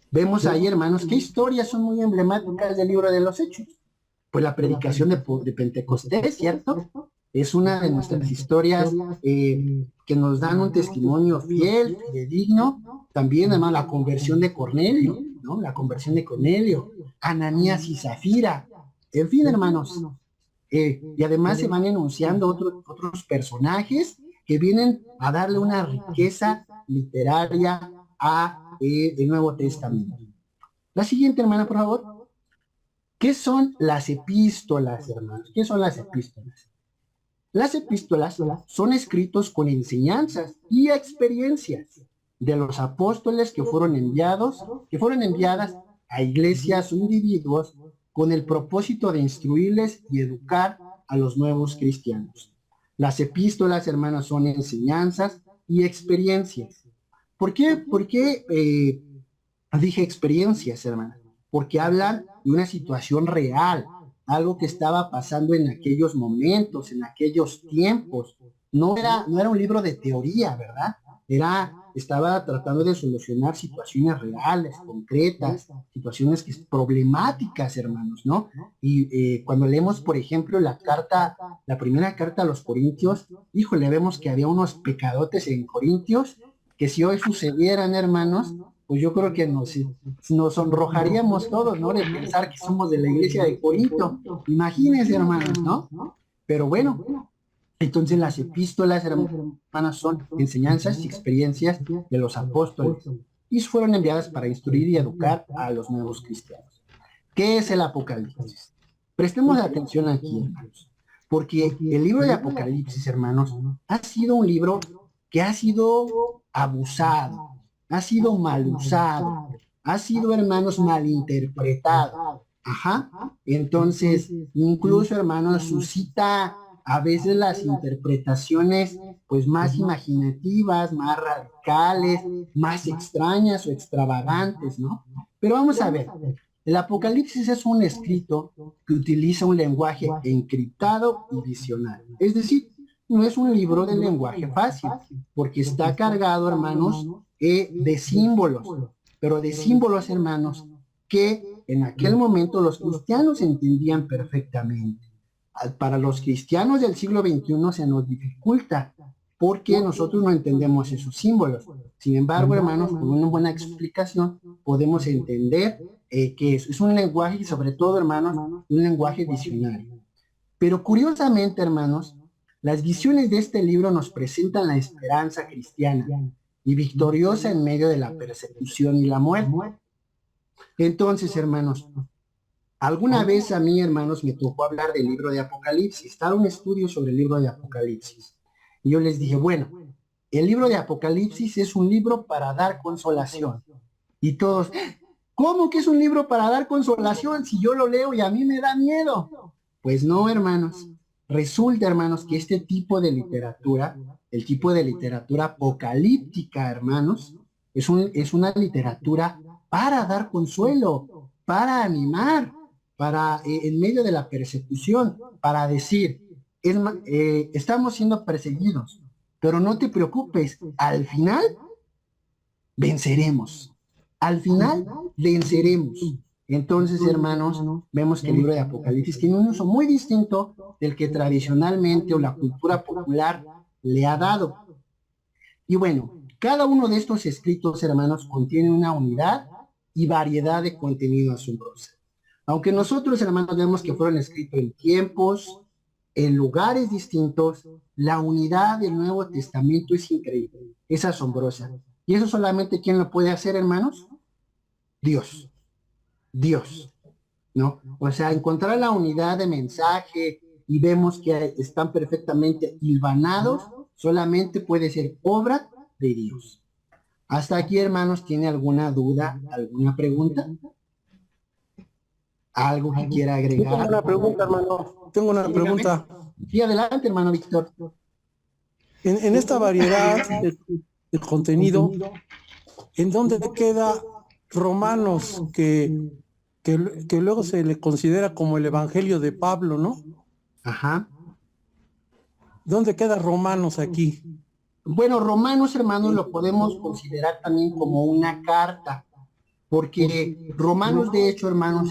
Vemos ahí, hermanos, qué historias son muy emblemáticas del libro de los Hechos. Pues la predicación de Pentecostés, ¿cierto? Es una de nuestras historias que nos dan un testimonio fiel, fidedigno. También, además, la conversión de Cornelio, ¿no? La conversión de Cornelio, Ananías y Zafira. En fin, hermanos. Y además se van enunciando otros personajes que vienen a darle una riqueza literaria a el Nuevo Testamento. La siguiente, hermana, por favor. ¿Qué son las epístolas, hermanos? ¿Qué son las epístolas? Las epístolas son escritos con enseñanzas y experiencias de los apóstoles que fueron enviadas a iglesias o individuos con el propósito de instruirles y educar a los nuevos cristianos. Las epístolas, hermanos, son enseñanzas y experiencias. ¿Por qué dije experiencias, hermanos? Porque hablan de una situación real, algo que estaba pasando en aquellos momentos, en aquellos tiempos. No era un libro de teoría, ¿verdad? Estaba tratando de solucionar situaciones reales, concretas, situaciones problemáticas, hermanos, ¿no? Y cuando leemos, por ejemplo, la primera carta a los Corintios, híjole, vemos que había unos pecadotes en Corintios, que si hoy sucedieran, hermanos, pues yo creo que nos sonrojaríamos todos, ¿no? De pensar que somos de la iglesia de Corinto. Imagínense, hermanos, ¿no? Pero bueno, entonces las epístolas, hermanas, son enseñanzas y experiencias de los apóstoles y fueron enviadas para instruir y educar a los nuevos cristianos. ¿Qué es el Apocalipsis? Prestemos atención aquí, hermanos, porque el libro de Apocalipsis, hermanos, ha sido un libro que ha sido abusado, ha sido mal usado, ha sido, hermanos, malinterpretado. Ajá. Entonces, incluso, hermanos, suscita a veces las interpretaciones pues más imaginativas, más radicales, más extrañas o extravagantes, ¿no? Pero vamos a ver, el Apocalipsis es un escrito que utiliza un lenguaje encriptado y visionario. Es decir, no es un libro de lenguaje fácil, porque está cargado, hermanos, de símbolos, pero de símbolos, hermanos, que en aquel momento los cristianos entendían perfectamente. Para los cristianos del siglo XXI se nos dificulta porque nosotros no entendemos esos símbolos. Sin embargo, hermanos, con una buena explicación podemos entender que es un lenguaje y sobre todo, hermanos, un lenguaje visionario. Pero curiosamente, hermanos, las visiones de este libro nos presentan la esperanza cristiana y victoriosa en medio de la persecución y la muerte. Entonces, hermanos, Alguna vez a mí, hermanos, me tocó hablar del libro de Apocalipsis, estaba un estudio sobre el libro de Apocalipsis. Y yo les dije, bueno, el libro de Apocalipsis es un libro para dar consolación. Y todos, ¿cómo que es un libro para dar consolación si yo lo leo y a mí me da miedo? Pues no, hermanos. Resulta, hermanos, que este tipo de literatura, el tipo de literatura apocalíptica, hermanos, es una literatura para dar consuelo, para animar, para en medio de la persecución, para decir, estamos siendo perseguidos, pero no te preocupes, al final venceremos. Al final venceremos. Entonces, hermanos, vemos que el libro de Apocalipsis tiene un uso muy distinto del que tradicionalmente o la cultura popular le ha dado. Y bueno, cada uno de estos escritos, hermanos, contiene una unidad y variedad de contenido asombroso. Aunque nosotros, hermanos, vemos que fueron escritos en tiempos, en lugares distintos, la unidad del Nuevo Testamento es increíble, es asombrosa. ¿Y eso solamente quién lo puede hacer, hermanos? Dios. Dios, ¿no? O sea, encontrar la unidad de mensaje y vemos que están perfectamente hilvanados, solamente puede ser obra de Dios. Hasta aquí, hermanos, ¿tiene alguna duda, alguna pregunta? ¿Algo que quiera agregar? Tengo una pregunta, hermano. Tengo una pregunta. Sí, adelante, hermano Víctor. En esta variedad de contenido, ¿en dónde queda Romanos, que luego se le considera como el Evangelio de Pablo, ¿no? Ajá. ¿Dónde queda Romanos aquí? Bueno, Romanos, hermanos, lo podemos considerar también como una carta, porque Romanos, de hecho, hermanos,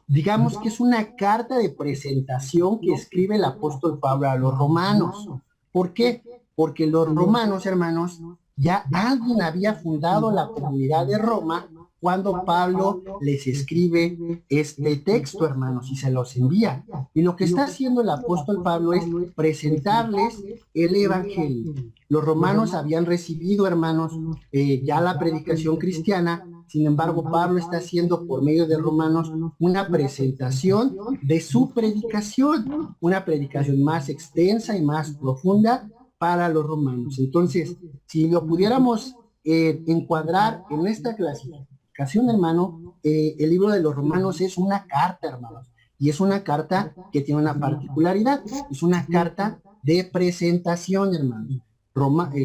digamos que es una carta de presentación que escribe el apóstol Pablo a los romanos. ¿Por qué? Porque los romanos, hermanos, ya alguien había fundado la comunidad de Roma cuando Pablo les escribe este texto, hermanos, y se los envía. Y lo que está haciendo el apóstol Pablo es presentarles el evangelio. Los romanos habían recibido, hermanos, ya la predicación cristiana. Sin embargo, Pablo está haciendo por medio de Romanos una presentación de su predicación, una predicación más extensa y más profunda para los romanos. Entonces, si lo pudiéramos encuadrar en esta clasificación, hermano, el libro de los romanos es una carta, hermanos, y es una carta que tiene una particularidad, es una carta de presentación, hermanos.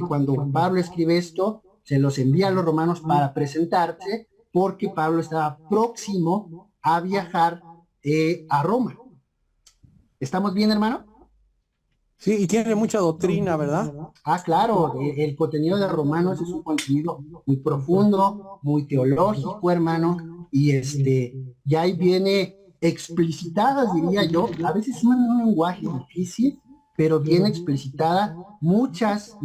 Cuando Pablo escribe esto, se los envía a los romanos para presentarse, porque Pablo estaba próximo a viajar a Roma. ¿Estamos bien, hermano? Sí, y tiene mucha doctrina, ¿verdad? Ah, claro, el contenido de Romanos es un contenido muy profundo, muy teológico, hermano, y ya ahí viene explicitadas, diría yo, a veces un lenguaje difícil, pero bien explicitada muchas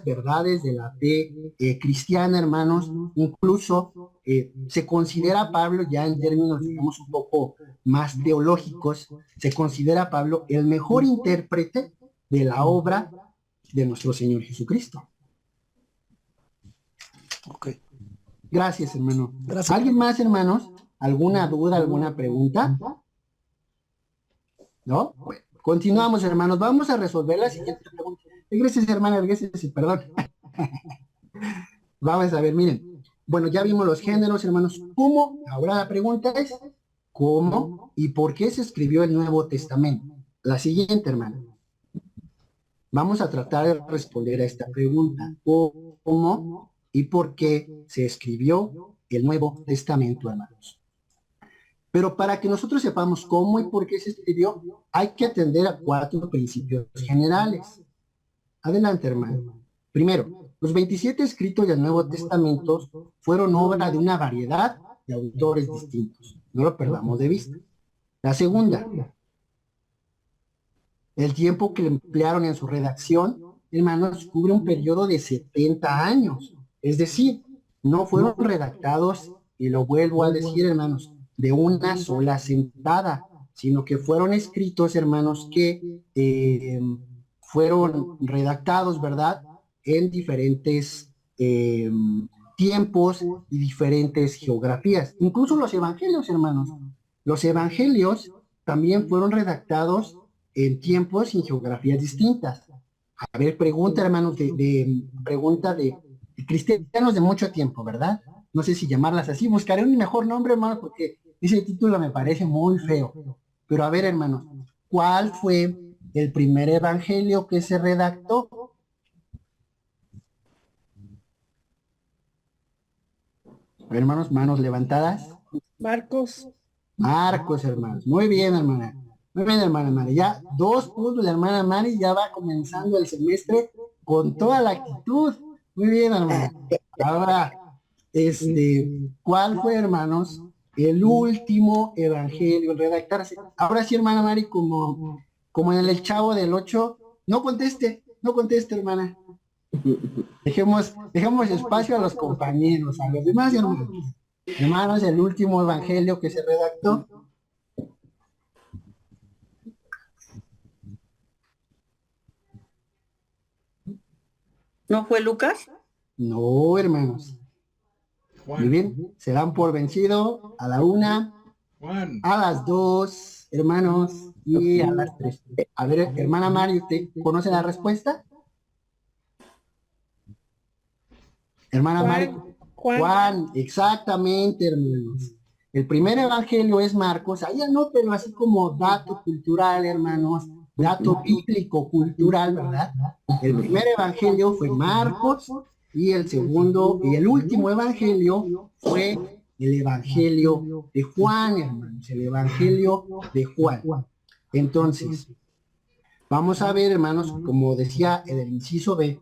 verdades de la fe cristiana, hermanos. Incluso se considera a Pablo, ya en términos, digamos, un poco más teológicos, se considera a Pablo el mejor intérprete de la obra de nuestro Señor Jesucristo. Ok. Gracias, hermano. Gracias. ¿Alguien más, hermanos? ¿Alguna duda, alguna pregunta? ¿No? Bueno, continuamos, hermanos. Vamos a resolver la siguiente pregunta. Gracias, hermana, gracias, perdón. Vamos a ver, miren. Bueno, ya vimos los géneros, hermanos. ¿Cómo? Ahora la pregunta es, ¿cómo y por qué se escribió el Nuevo Testamento? La siguiente, hermano. Vamos a tratar de responder a esta pregunta. ¿Cómo y por qué se escribió el Nuevo Testamento, hermanos? Pero para que nosotros sepamos cómo y por qué se escribió, hay que atender a 4 principios generales. Adelante, hermano. Primero, los 27 escritos del Nuevo Testamento fueron obra de una variedad de autores distintos. No lo perdamos de vista. La segunda, el tiempo que emplearon en su redacción, hermanos, cubre un periodo de 70 años. Es decir, no fueron redactados, y lo vuelvo a decir, hermanos, de una sola sentada, sino que fueron escritos, hermanos, que fueron redactados, ¿verdad?, en diferentes tiempos y diferentes geografías. Incluso los evangelios, hermanos. Los evangelios también fueron redactados en tiempos y en geografías distintas. A ver, pregunta, hermanos, pregunta de cristianos de mucho tiempo, ¿verdad? No sé si llamarlas así. Buscaré un mejor nombre, hermanos, porque ese título me parece muy feo. Pero a ver, hermanos, ¿cuál fue el primer evangelio que se redactó? A ver, hermanos, manos levantadas. Marcos. Marcos, hermanos. Muy bien, hermana. Muy bien, hermana Mari. Ya 2 puntos, la hermana Mari ya va comenzando el semestre con toda la actitud. Muy bien, hermana. Ahora, ¿cuál fue, hermanos, el último evangelio en redactarse? Ahora sí, hermana Mari, como en el Chavo del 8, no conteste, hermana. Dejemos espacio a los compañeros, a los demás, hermanos. Hermanos, el último evangelio que se redactó. ¿No fue Lucas? No, hermanos. Muy bien, se dan por vencido a la 1, a las 2, hermanos, y a las 3. A ver, hermana Mari, ¿usted conoce la respuesta? Hermana Mari. Juan, exactamente, hermanos. El primer evangelio es Marcos. Ahí anótenlo así como dato cultural, hermanos. Dato bíblico cultural, ¿verdad? El primer evangelio fue Marcos y el segundo y el último evangelio fue el evangelio de Juan, hermanos. El evangelio de Juan. Entonces, vamos a ver, hermanos, como decía en el inciso B,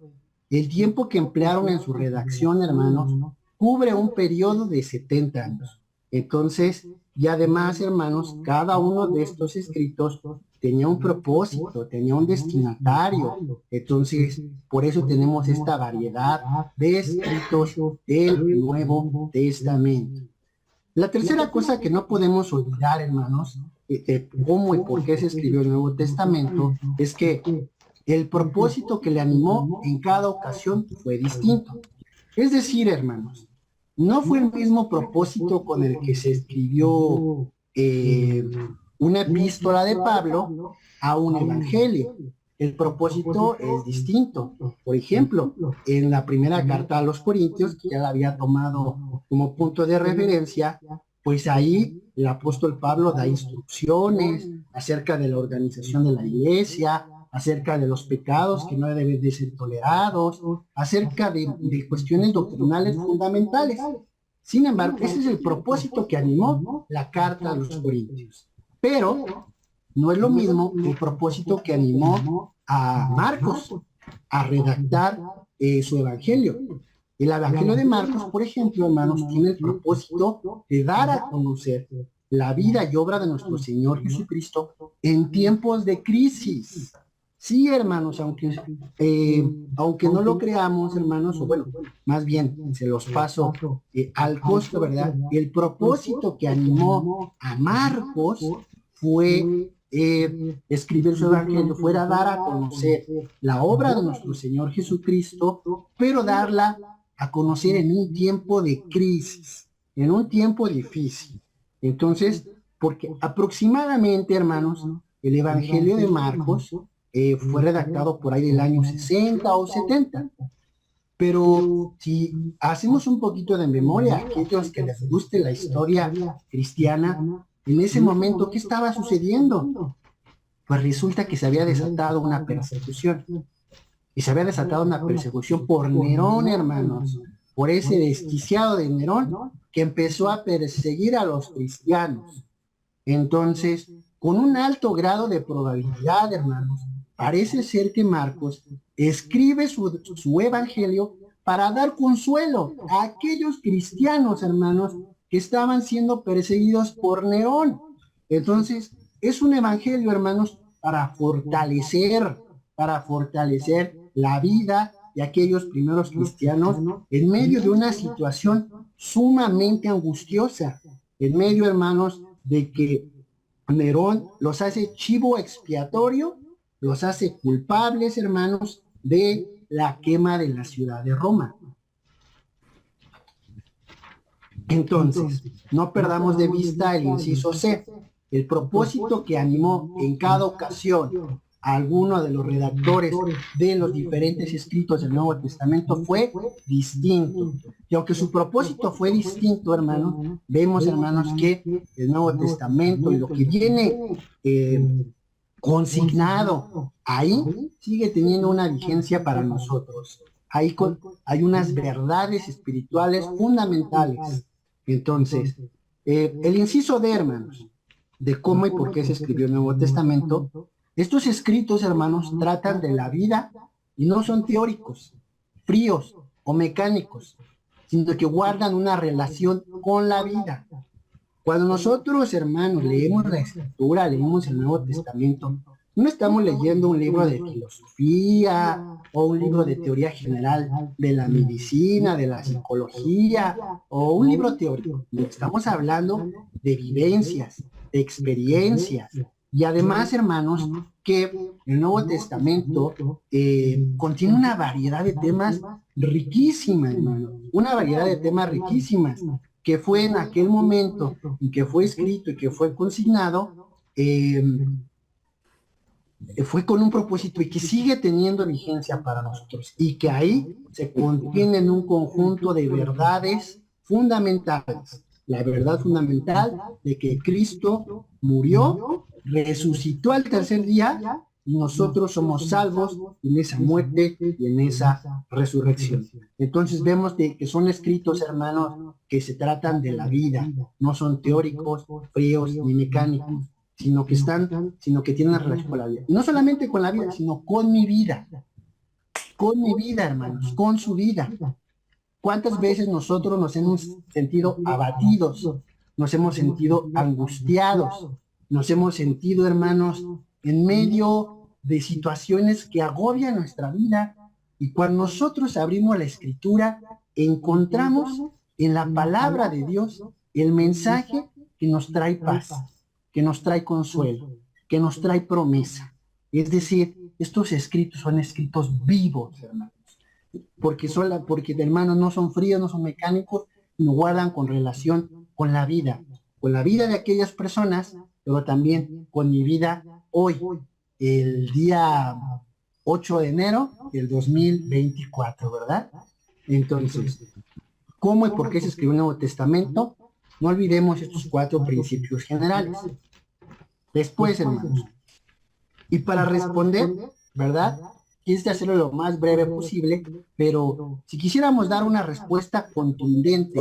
el tiempo que emplearon en su redacción, hermanos, cubre un periodo de 70 años. Entonces, y además, hermanos, cada uno de estos escritos tenía un propósito, tenía un destinatario. Entonces, por eso tenemos esta variedad de escritos del Nuevo Testamento. La tercera cosa que no podemos olvidar, hermanos, cómo y por qué se escribió el Nuevo Testamento, es que el propósito que le animó en cada ocasión fue distinto. Es decir, hermanos, no fue el mismo propósito con el que se escribió una epístola de Pablo a un evangelio. El propósito es distinto. Por ejemplo, en la primera carta a los Corintios, que ya la había tomado como punto de referencia, pues ahí el apóstol Pablo da instrucciones acerca de la organización de la iglesia, acerca de los pecados que no deben de ser tolerados, acerca de cuestiones doctrinales fundamentales. Sin embargo, ese es el propósito que animó la carta a los Corintios. Pero no es lo mismo el propósito que animó a Marcos a redactar su evangelio. El evangelio de Marcos, por ejemplo, hermanos, tiene el propósito de dar a conocer la vida y obra de nuestro Señor Jesucristo en tiempos de crisis. Sí, hermanos, aunque no lo creamos, hermanos, o bueno, más bien se los paso al costo, ¿verdad? El propósito que animó a Marcos fue escribir su evangelio, fuera dar a conocer la obra de nuestro Señor Jesucristo, pero darla a conocer en un tiempo de crisis, en un tiempo difícil. Entonces, porque aproximadamente, hermanos, el evangelio de Marcos fue redactado por ahí del año 60 o 70. Pero si hacemos un poquito de memoria, aquellos que les guste la historia cristiana, en ese momento, ¿qué estaba sucediendo? Pues resulta que se había desatado una persecución. Y se había desatado una persecución por Nerón, hermanos, por ese desquiciado de Nerón que empezó a perseguir a los cristianos. Entonces, con un alto grado de probabilidad, hermanos, parece ser que Marcos escribe su evangelio para dar consuelo a aquellos cristianos, hermanos, que estaban siendo perseguidos por Nerón. Entonces, es un evangelio, hermanos, para fortalecer la vida de aquellos primeros cristianos en medio de una situación sumamente angustiosa, en medio, hermanos, de que Nerón los hace chivo expiatorio, los hace culpables, hermanos, de la quema de la ciudad de Roma. Entonces, no perdamos de vista el inciso C. El propósito que animó en cada ocasión a alguno de los redactores de los diferentes escritos del Nuevo Testamento fue distinto. Y aunque su propósito fue distinto, hermanos, vemos, hermanos, que el Nuevo Testamento y lo que viene consignado ahí sigue teniendo una vigencia para nosotros. Hay unas verdades espirituales fundamentales. Entonces, el inciso D, hermanos, de cómo y por qué se escribió el Nuevo Testamento, estos escritos, hermanos, tratan de la vida y no son teóricos, fríos o mecánicos, sino que guardan una relación con la vida. Cuando nosotros, hermanos, leemos la Escritura, leemos el Nuevo Testamento, no estamos leyendo un libro de filosofía o un libro de teoría general de la medicina, de la psicología o un libro teórico. Estamos hablando de vivencias, de experiencias. Y además, hermanos, que el Nuevo Testamento contiene una variedad de temas riquísima, hermanos. Una variedad de temas riquísimas que fue en aquel momento y que fue escrito y que fue consignado, fue con un propósito y que sigue teniendo vigencia para nosotros y que ahí se contienen un conjunto de verdades fundamentales. La verdad fundamental de que Cristo murió, resucitó al tercer día y nosotros somos salvos en esa muerte y en esa resurrección. Entonces vemos que son escritos, hermanos, que se tratan de la vida, no son teóricos, fríos ni mecánicos, sino que tienen relación con la vida. Y no solamente con la vida, sino con mi vida, hermanos, con su vida. ¿Cuántas veces nosotros nos hemos sentido abatidos, nos hemos sentido angustiados, nos hemos sentido, hermanos, en medio de situaciones que agobian nuestra vida? Y cuando nosotros abrimos la Escritura, encontramos en la palabra de Dios el mensaje que nos trae paz, que nos trae consuelo, que nos trae promesa. Es decir, estos escritos son escritos vivos, hermanos, porque hermanos, no son fríos, no son mecánicos, y nos guardan con relación con la vida de aquellas personas, pero también con mi vida hoy, el día 8 de enero del 2024, ¿verdad? Entonces, ¿cómo y por qué se escribió el Nuevo Testamento? No olvidemos estos 4 principios generales. Después, hermanos, y para responder, ¿verdad? Quise hacerlo lo más breve posible, pero si quisiéramos dar una respuesta contundente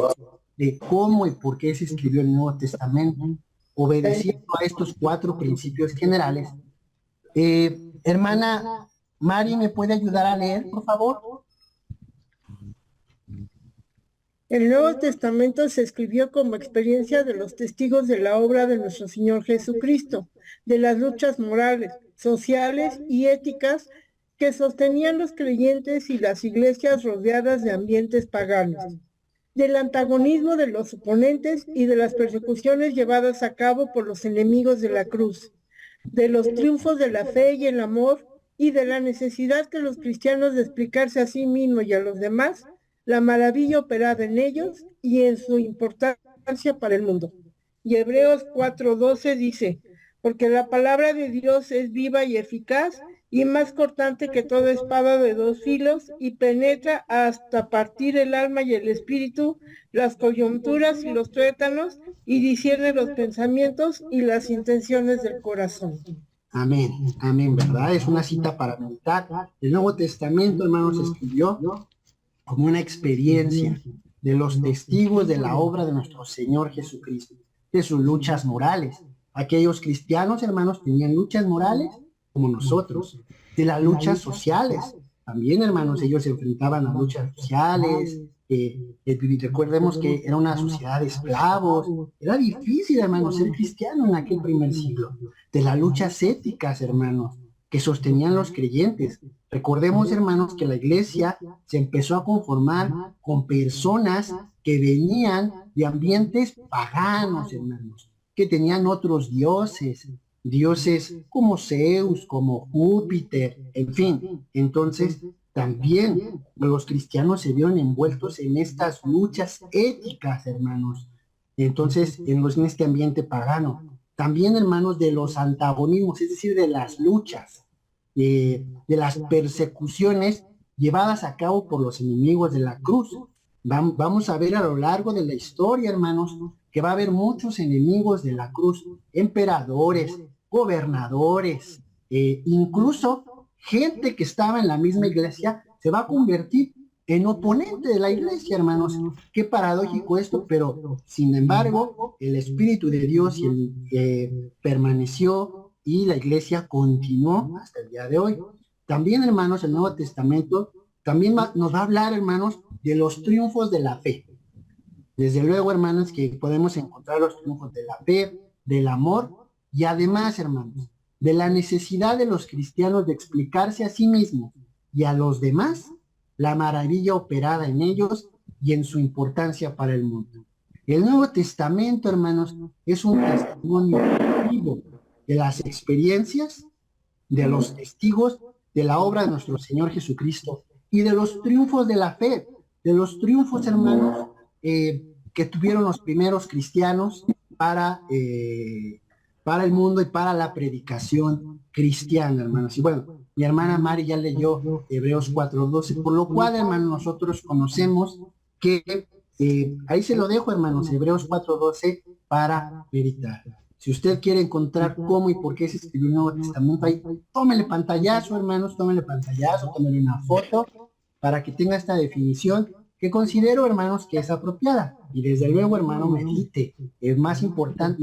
de cómo y por qué se escribió el Nuevo Testamento, obedeciendo a estos 4 principios generales, hermana Mari, ¿me puede ayudar a leer, por favor? El Nuevo Testamento se escribió como experiencia de los testigos de la obra de nuestro Señor Jesucristo, de las luchas morales, sociales y éticas que sostenían los creyentes y las iglesias rodeadas de ambientes paganos, del antagonismo de los oponentes y de las persecuciones llevadas a cabo por los enemigos de la cruz, de los triunfos de la fe y el amor y de la necesidad que los cristianos de explicarse a sí mismos y a los demás la maravilla operada en ellos y en su importancia para el mundo. Y Hebreos 4:12 dice, porque la palabra de Dios es viva y eficaz y más cortante que toda espada de 2 filos y penetra hasta partir el alma y el espíritu, las coyunturas y los tuétanos y discierne los pensamientos y las intenciones del corazón. Amén, amén, ¿verdad? Es una cita para meditar. El Nuevo Testamento, hermanos, se escribió como una experiencia de los testigos de la obra de nuestro Señor Jesucristo, de sus luchas morales. Aquellos cristianos, hermanos, tenían luchas morales como nosotros, de las luchas sociales. También, hermanos, ellos se enfrentaban a luchas sociales. Recordemos que era una sociedad de esclavos. Era difícil, hermanos, ser cristiano en aquel primer siglo. De las luchas éticas, hermanos, que sostenían los creyentes. Recordemos, hermanos, que la iglesia se empezó a conformar con personas que venían de ambientes paganos, hermanos, que tenían otros dioses como Zeus, como Júpiter, en fin. Entonces, también los cristianos se vieron envueltos en estas luchas éticas, hermanos. Entonces, en este ambiente pagano. También, hermanos, de los antagonismos, es decir, de las luchas, de las persecuciones llevadas a cabo por los enemigos de la cruz. Vamos a ver a lo largo de la historia, hermanos, que va a haber muchos enemigos de la cruz, emperadores, gobernadores, incluso gente que estaba en la misma iglesia se va a convertir en oponente de la iglesia, hermanos. Qué paradójico esto, pero sin embargo, el Espíritu de Dios permaneció y la iglesia continuó hasta el día de hoy. También, hermanos, el Nuevo Testamento también nos va a hablar, hermanos, de los triunfos de la fe. Desde luego, hermanos, que podemos encontrar los triunfos de la fe, del amor y además, hermanos, de la necesidad de los cristianos de explicarse a sí mismos y a los demás la maravilla operada en ellos y en su importancia para el mundo. El Nuevo Testamento, hermanos, es un testimonio vivo de las experiencias de los testigos de la obra de nuestro Señor Jesucristo y de los triunfos de la fe, de los triunfos, hermanos, que tuvieron los primeros cristianos para el mundo y para la predicación cristiana, hermanos. Y bueno, mi hermana Mari ya leyó Hebreos 4:12, por lo cual, hermanos, nosotros conocemos que, ahí se lo dejo, hermanos, Hebreos 4:12 para meditar. Si usted quiere encontrar cómo y por qué se escribió el Nuevo Testamento, ahí tómele pantallazo, hermanos, tómele una foto para que tenga esta definición que considero, hermanos, que es apropiada. Y desde luego, hermano, medite. Es más importante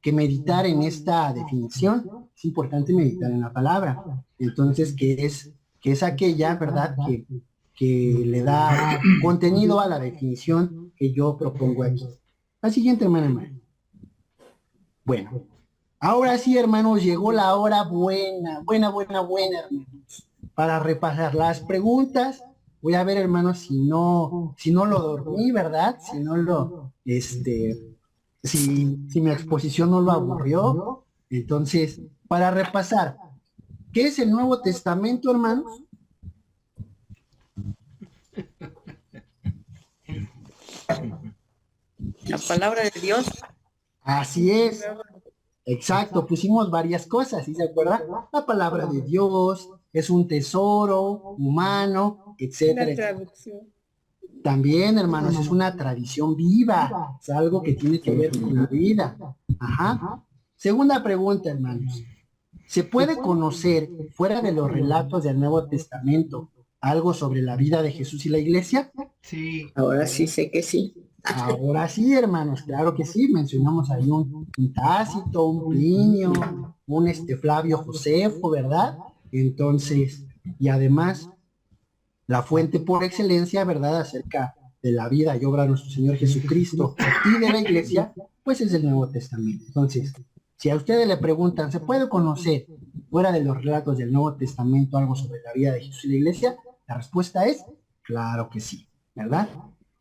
que meditar en esta definición, es importante meditar en la palabra. Entonces, que es aquella, ¿verdad?, que le da contenido a la definición que yo propongo aquí. La siguiente, hermana. Bueno, ahora sí, hermanos, llegó la hora buena, hermanos, para repasar las preguntas. Voy a ver, hermanos, si no lo dormí, ¿verdad? Si mi exposición no lo aburrió. Entonces, para repasar, ¿qué es el Nuevo Testamento, hermanos? La palabra de Dios. Así es. Exacto, pusimos varias cosas, ¿sí se acuerda? La palabra de Dios es un tesoro humano, etcétera. Traducción. También, hermanos, es una tradición viva, es algo que tiene que ver con la vida. Ajá. Segunda pregunta, hermanos. ¿Se puede conocer, fuera de los relatos del Nuevo Testamento, algo sobre la vida de Jesús y la iglesia? Sí. Ahora sí sé que sí. Ahora sí, hermanos, claro que sí. Mencionamos ahí un Tácito, un Plinio, un Flavio Josefo, ¿verdad? Entonces, y además, la fuente por excelencia, ¿verdad?, acerca de la vida y obra de nuestro Señor Jesucristo y de la iglesia, pues es el Nuevo Testamento. Entonces, si a ustedes le preguntan, ¿se puede conocer, fuera de los relatos del Nuevo Testamento, algo sobre la vida de Jesús y la iglesia? La respuesta es, claro que sí, ¿verdad?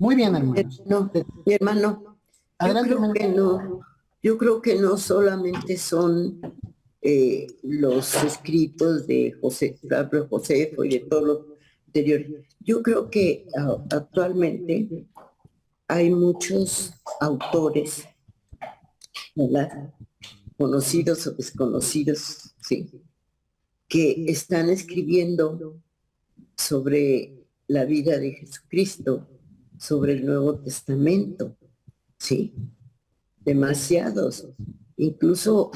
Muy bien, hermanos. No, mi hermano, Adelante, yo creo que no solamente son los escritos de Flavio Josefo y de todo lo anterior. Yo creo que actualmente hay muchos autores, ¿verdad?, conocidos o desconocidos, sí, que están escribiendo sobre la vida de Jesucristo, sobre el Nuevo Testamento, sí, demasiados. Incluso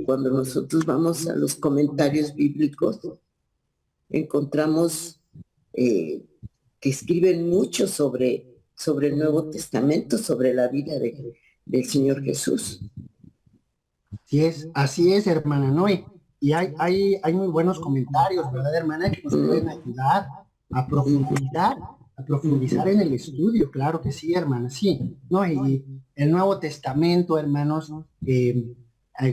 cuando nosotros vamos a los comentarios bíblicos, encontramos que escriben mucho sobre el Nuevo Testamento, sobre la vida del Señor Jesús. Así es, hermana Noé. Y hay muy buenos comentarios, ¿verdad, hermana?, que nos pueden ayudar a profundizar en el estudio. Claro que sí, hermana, sí. No, y el Nuevo Testamento, hermanos,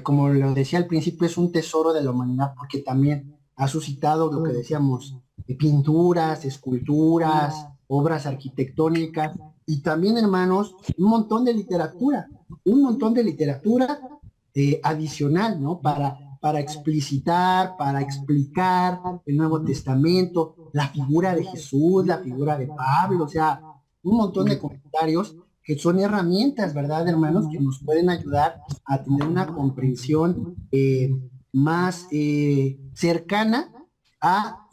como lo decía al principio, es un tesoro de la humanidad, porque también ha suscitado lo que decíamos, pinturas, esculturas, obras arquitectónicas, y también, hermanos, un montón de literatura adicional, ¿no?, para para explicitar, para explicar el Nuevo Testamento, la figura de Jesús, la figura de Pablo, o sea, un montón de comentarios que son herramientas, ¿verdad, hermanos? Que nos pueden ayudar a tener una comprensión más cercana a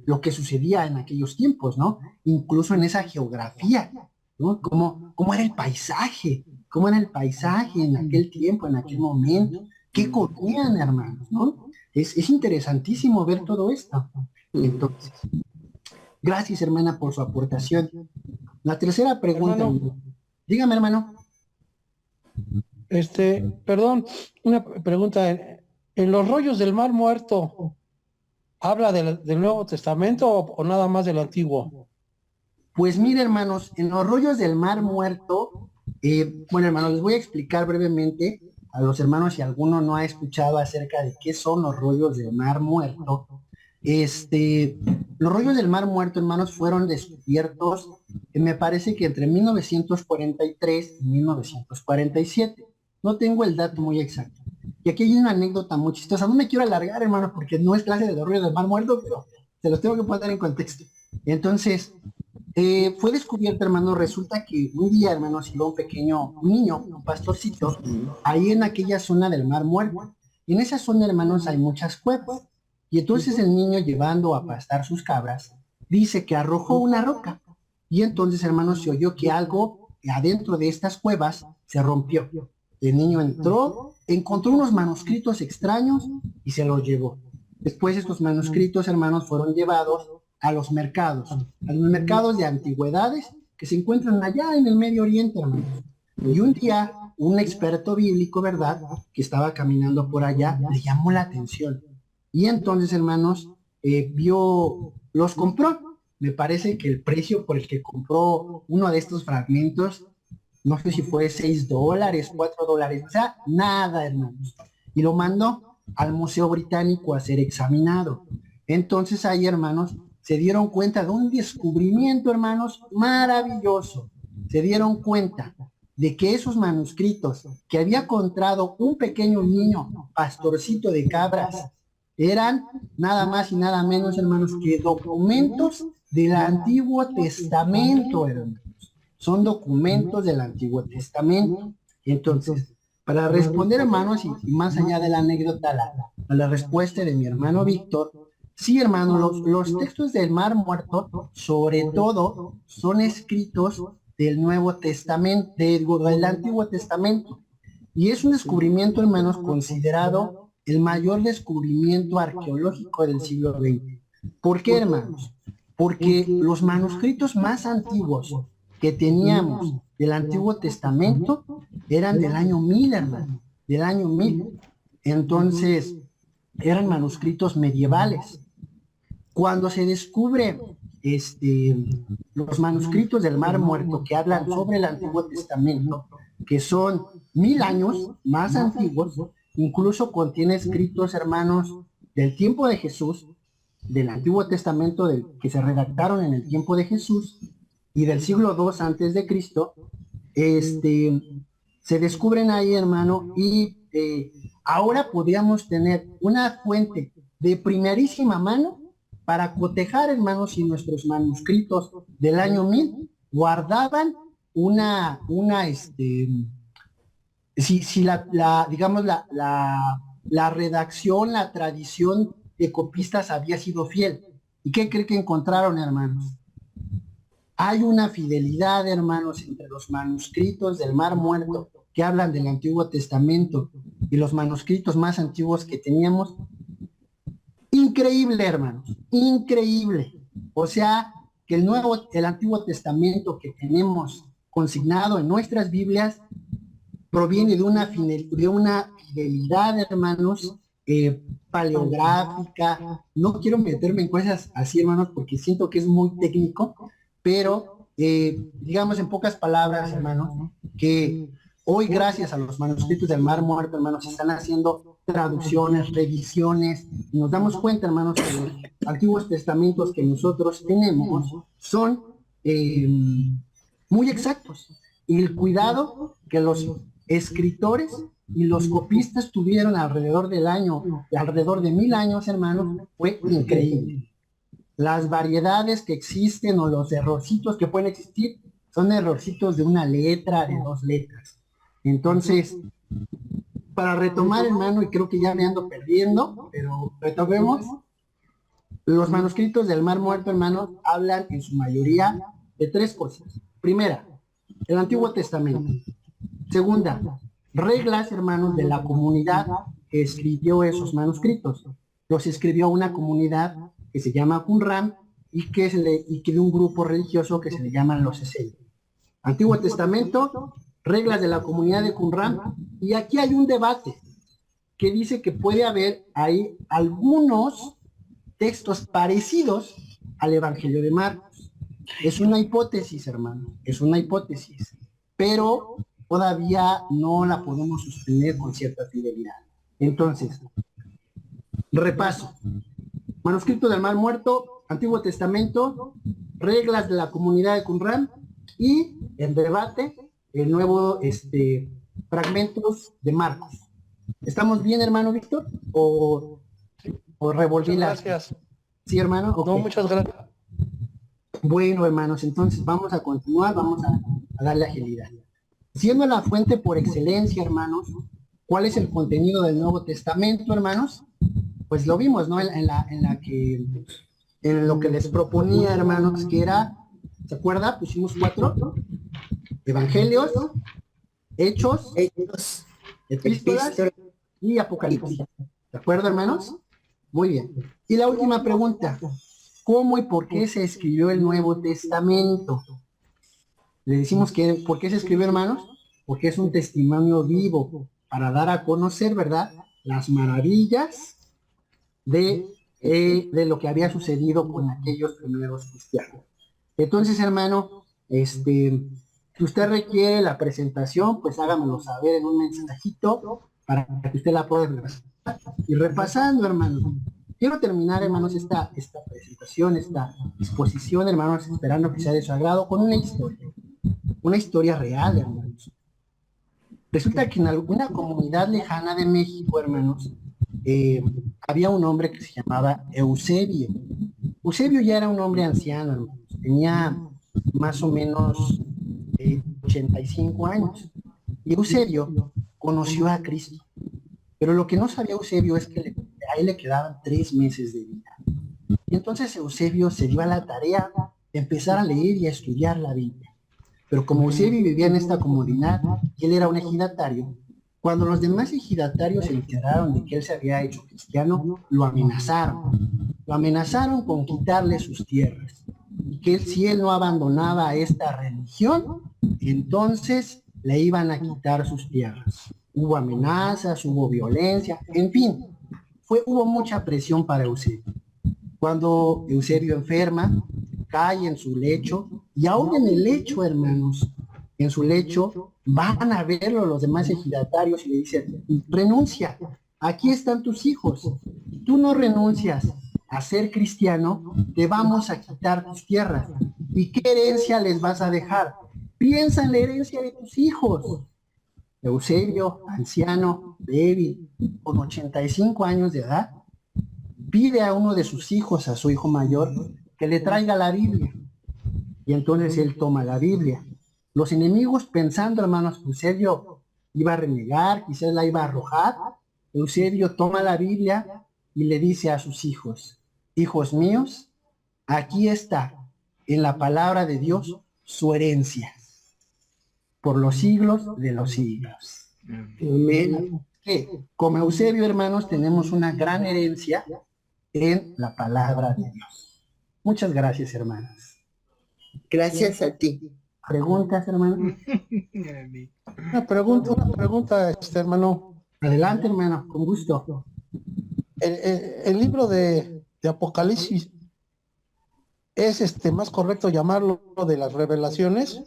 lo que sucedía en aquellos tiempos, ¿no? Incluso en esa geografía, ¿no? ¿Cómo era el paisaje? ¿Cómo era el paisaje en aquel tiempo, en aquel momento? ¿Qué comían, hermanos, no? Es interesantísimo ver todo esto. Entonces, gracias, hermana, por su aportación. La tercera pregunta, Hermano. Dígame, hermano. Perdón, una pregunta. ¿En los rollos del Mar Muerto habla del Nuevo Testamento o nada más del Antiguo? Pues mire, hermanos, en los rollos del Mar Muerto, bueno, hermanos, les voy a explicar brevemente a los hermanos si alguno no ha escuchado acerca de qué son los rollos del Mar Muerto. Los rollos del Mar Muerto, hermanos, fueron descubiertos, me parece que entre 1943 y 1947. No tengo el dato muy exacto. Y aquí hay una anécdota muy chistosa. No me quiero alargar, hermanos, porque no es clase de los rollos del Mar Muerto, pero se los tengo que poner en contexto. Entonces, fue descubierto, hermano, resulta que un día, hermanos, iba un niño, un pastorcito, ahí en aquella zona del Mar Muerto. Y en esa zona, hermanos, hay muchas cuevas. Y entonces el niño, llevando a pastar sus cabras, dice que arrojó una roca. Y entonces, hermanos, se oyó que algo adentro de estas cuevas se rompió. El niño entró, encontró unos manuscritos extraños y se los llevó. Después estos manuscritos, hermanos, fueron llevados a los mercados de antigüedades que se encuentran allá en el Medio Oriente, hermanos. Y un día, un experto bíblico, ¿verdad?, que estaba caminando por allá, le llamó la atención. Y entonces, hermanos, los compró. Me parece que el precio por el que compró uno de estos fragmentos, no sé si fue $6, $4, o sea, nada, hermanos. Y lo mandó al Museo Británico a ser examinado. Entonces ahí, hermanos, se dieron cuenta de un descubrimiento, hermanos, maravilloso. Se dieron cuenta de que esos manuscritos que había encontrado un pequeño niño, pastorcito de cabras, eran nada más y nada menos, hermanos, que documentos del Antiguo Testamento, hermanos. Son documentos del Antiguo Testamento. Entonces, para responder, hermanos, y más allá de la anécdota, a la respuesta de mi hermano Víctor, sí, hermanos, los textos del Mar Muerto, sobre todo, son escritos del Nuevo Testamento, del Antiguo Testamento. Y es un descubrimiento, hermanos, considerado el mayor descubrimiento arqueológico del siglo XX. ¿Por qué, hermanos? Porque los manuscritos más antiguos que teníamos del Antiguo Testamento eran del año 1000, hermano, del año 1000. Entonces, eran manuscritos medievales. Cuando se descubre los manuscritos del Mar Muerto que hablan sobre el Antiguo Testamento, que son 1000 años más antiguos, incluso contiene escritos, hermanos, del tiempo de Jesús, del Antiguo Testamento que se redactaron en el tiempo de Jesús y del siglo II antes de Cristo, se descubren ahí, hermano, y ahora podríamos tener una fuente de primerísima mano para cotejar, hermanos, si nuestros manuscritos del año 1000 guardaban si digamos, la redacción, la tradición de copistas había sido fiel. ¿Y qué creen que encontraron, hermanos? Hay una fidelidad, hermanos, entre los manuscritos del Mar Muerto que hablan del Antiguo Testamento y los manuscritos más antiguos que teníamos. Increíble, hermanos, increíble. O sea, que el Antiguo Testamento que tenemos consignado en nuestras Biblias proviene de una fidelidad, hermanos, paleográfica. No quiero meterme en cosas así, hermanos, porque siento que es muy técnico, pero digamos en pocas palabras, hermanos, que hoy gracias a los manuscritos del Mar Muerto, hermanos, se están haciendo traducciones, revisiones, y nos damos cuenta, hermanos, que los antiguos testamentos que nosotros tenemos son muy exactos. Y el cuidado que los escritores y los copistas tuvieron alrededor de 1000 años, hermanos. Fue increíble. Las variedades que existen o los errorcitos que pueden existir son errorcitos de una letra, de 2 letras. Entonces, para retomar, hermano, y creo que ya me ando perdiendo, pero retomemos, los manuscritos del Mar Muerto, hermano, hablan en su mayoría de 3 cosas. Primera, el Antiguo Testamento. Segunda, reglas, hermanos, de la comunidad que escribió esos manuscritos. Los escribió una comunidad que se llama Qumran y que de un grupo religioso que se le llaman los Essenes. Antiguo Testamento, reglas de la comunidad de Qumran, y aquí hay un debate que dice que puede haber ahí algunos textos parecidos al Evangelio de Marcos. Es una hipótesis, hermano, es una hipótesis, pero todavía no la podemos sostener con cierta fidelidad. Entonces, repaso. Manuscrito del Mar Muerto, Antiguo Testamento, reglas de la comunidad de Qumran y en debate el nuevo fragmentos de Marcos. ¿Estamos bien, hermano Víctor? ¿O revolví las? Gracias. Sí, hermano. Okay. No, muchas gracias. Bueno, hermanos, entonces vamos a continuar, vamos a darle agilidad. Siendo la fuente por excelencia, hermanos, ¿cuál es el contenido del Nuevo Testamento, hermanos? Pues lo vimos, ¿no? En lo que les proponía, hermanos, que era, ¿se acuerda? Pusimos 4 evangelios, hechos, epístolas y apocalipsis. ¿De acuerdo, hermanos? Muy bien. Y la última pregunta, ¿cómo y por qué se escribió el Nuevo Testamento? Le decimos que, ¿por qué se escribió, hermanos? Porque es un testimonio vivo para dar a conocer, ¿verdad?, las maravillas de lo que había sucedido con aquellos primeros cristianos. Entonces, hermano, si usted requiere la presentación, pues hágamelo saber en un mensajito para que usted la pueda repasar. Y repasando, hermano, quiero terminar, hermanos, esta presentación, esta exposición, hermanos, esperando que sea de su agrado, con una historia real, hermanos. Resulta que en alguna comunidad lejana de México, hermanos, había un hombre que se llamaba Eusebio. Eusebio ya era un hombre anciano, hermanos. Tenía más o menos 85 años. Y Eusebio conoció a Cristo. Pero lo que no sabía Eusebio es que a él le quedaban 3 meses de vida. Y entonces Eusebio se dio a la tarea de empezar a leer y a estudiar la Biblia. Pero como Eusebio vivía en esta comunidad, y él era un ejidatario, cuando los demás ejidatarios se enteraron de que él se había hecho cristiano, lo amenazaron. Lo amenazaron con quitarle sus tierras. Y que si él no abandonaba esta religión, entonces le iban a quitar sus tierras. Hubo amenazas, hubo violencia, en fin, hubo mucha presión para Eusebio. Cuando Eusebio enferma, cae en su lecho, y aún en el lecho, hermanos, en su lecho, van a verlo los demás ejidatarios y le dicen, renuncia, aquí están tus hijos, si tú no renuncias a ser cristiano, te vamos a quitar tus tierras. ¿Y qué herencia les vas a dejar? Piensa en la herencia de tus hijos. Eusebio, anciano, débil, con 85 años de edad, pide a uno de sus hijos, a su hijo mayor, que le traiga la Biblia. Y entonces él toma la Biblia. Los enemigos, pensando, hermanos, que Eusebio iba a renegar, quizás la iba a arrojar, Eusebio toma la Biblia y le dice a sus hijos, hijos míos, aquí está, en la palabra de Dios, su herencia, por los siglos de los siglos. Amén. Que como Eusebio, hermanos, tenemos una gran herencia en la palabra de Dios. Muchas gracias, hermanas. Gracias a ti. ¿Preguntas, hermano? Una pregunta, hermano. Adelante, hermano, con gusto. El libro de Apocalipsis, ¿es más correcto llamarlo de las revelaciones?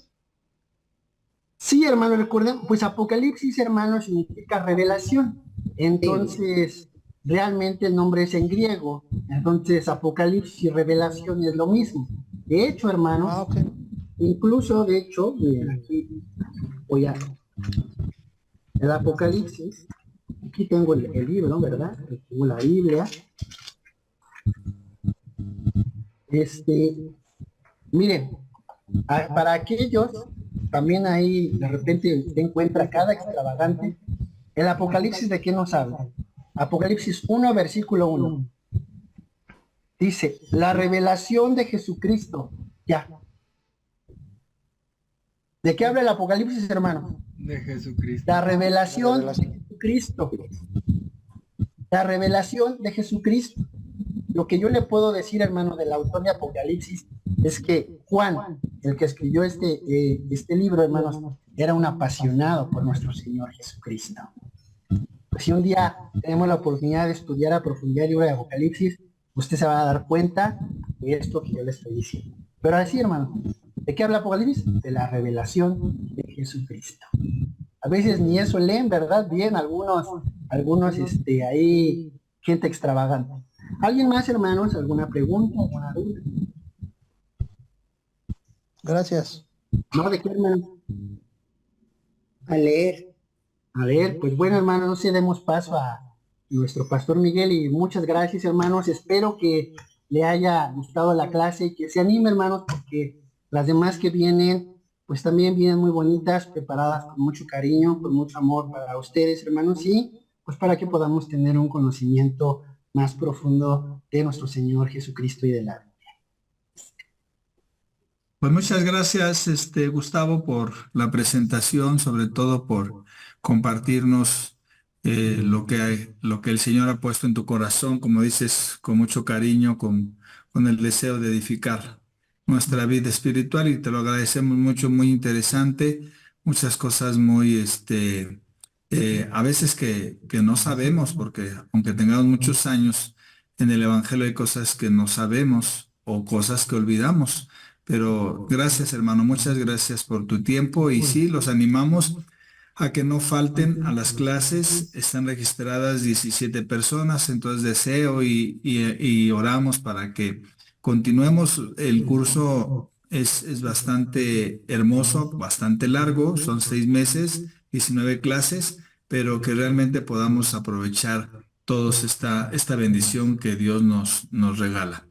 Sí, hermano, recuerden, pues Apocalipsis, hermano, significa revelación. Entonces, realmente el nombre es en griego. Entonces, Apocalipsis y revelación es lo mismo. De hecho, hermanos, Okay. incluso, de hecho, miren, aquí voy a el Apocalipsis. Aquí tengo el libro, ¿verdad? Tengo la Biblia. Miren, para aquellos, también ahí de repente se encuentra cada extravagante. El Apocalipsis, ¿de qué nos habla? Apocalipsis 1, versículo 1. Dice, la revelación de Jesucristo. Ya. ¿De qué habla el Apocalipsis, hermano? De Jesucristo. La revelación de Jesucristo. La revelación de Jesucristo. Lo que yo le puedo decir, hermano, del autor de Apocalipsis, es que Juan, el que escribió este libro, hermanos, era un apasionado por nuestro Señor Jesucristo. Pues si un día tenemos la oportunidad de estudiar a profundidad el libro de Apocalipsis, usted se va a dar cuenta de esto que yo le estoy diciendo. Pero así, hermano, ¿de qué habla Apocalipsis? De la revelación de Jesucristo. A veces ni eso leen, ¿verdad? Bien, algunos ahí, gente extravagante. ¿Alguien más, hermanos? ¿Alguna pregunta? ¿Alguna duda? Gracias. ¿No? ¿De qué, hermano? A leer. A ver, pues bueno, hermanos, no se demos paso a nuestro pastor Miguel y muchas gracias, hermanos. Espero que le haya gustado la clase y que se anime, hermanos, porque las demás que vienen, pues también vienen muy bonitas, preparadas con mucho cariño, con mucho amor para ustedes, hermanos, y pues para que podamos tener un conocimiento más profundo de nuestro Señor Jesucristo y de la Biblia. Pues muchas gracias, Gustavo, por la presentación, sobre todo por compartirnos lo que el Señor ha puesto en tu corazón, como dices, con mucho cariño, con el deseo de edificar nuestra vida espiritual, y te lo agradecemos mucho, muy interesante, muchas cosas muy, a veces que no sabemos, porque aunque tengamos muchos años en el Evangelio hay cosas que no sabemos o cosas que olvidamos. Pero gracias, hermano, muchas gracias por tu tiempo, y sí, los animamos a que no falten a las clases. Están registradas 17 personas, entonces deseo y oramos para que continuemos. El curso es bastante hermoso, bastante largo, son 6 meses, 19 clases, pero que realmente podamos aprovechar todos esta bendición que Dios nos regala.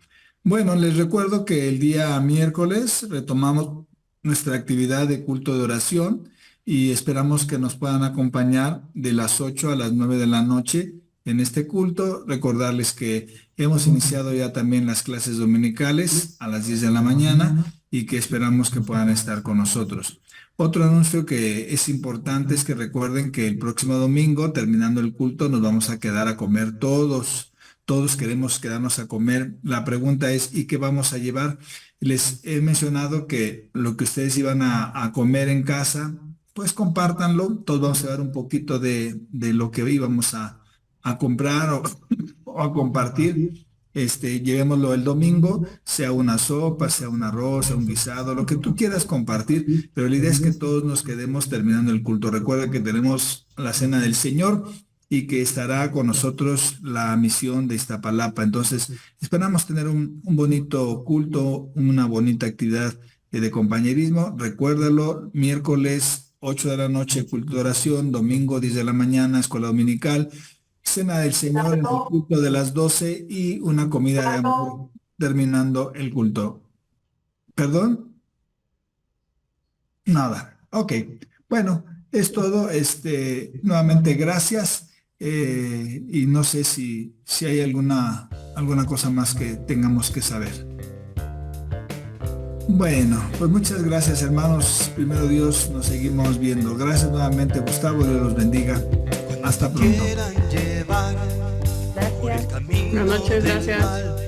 Bueno, les recuerdo que el día miércoles retomamos nuestra actividad de culto de oración y esperamos que nos puedan acompañar de las 8 a las 9 de la noche en este culto. Recordarles que hemos iniciado ya también las clases dominicales a las 10 de la mañana y que esperamos que puedan estar con nosotros. Otro anuncio que es importante es que recuerden que el próximo domingo, terminando el culto, nos vamos a quedar a comer todos. Todos queremos quedarnos a comer. La pregunta es, ¿y qué vamos a llevar? Les he mencionado que lo que ustedes iban a comer en casa, pues compártanlo. Todos vamos a llevar un poquito de lo que íbamos a comprar o a compartir. Llevémoslo el domingo, sea una sopa, sea un arroz, sea un guisado, lo que tú quieras compartir, pero la idea es que todos nos quedemos terminando el culto. Recuerda que tenemos la Cena del Señor y que estará con nosotros la misión de Iztapalapa. Entonces, esperamos tener un bonito culto, una bonita actividad de compañerismo. Recuérdalo, miércoles 8 de la noche, culto de oración, domingo 10 de la mañana, escuela dominical, Cena del Señor, el culto de las 12 y una comida de amor terminando el culto. ¿Perdón? Nada. Ok. Bueno, es todo. Nuevamente, gracias. Y no sé si hay alguna cosa más que tengamos que saber. Bueno, pues muchas gracias, hermanos. Primero Dios, nos seguimos viendo. Gracias nuevamente, Gustavo. Dios los bendiga. Hasta pronto. Gracias. Buenas noches, gracias.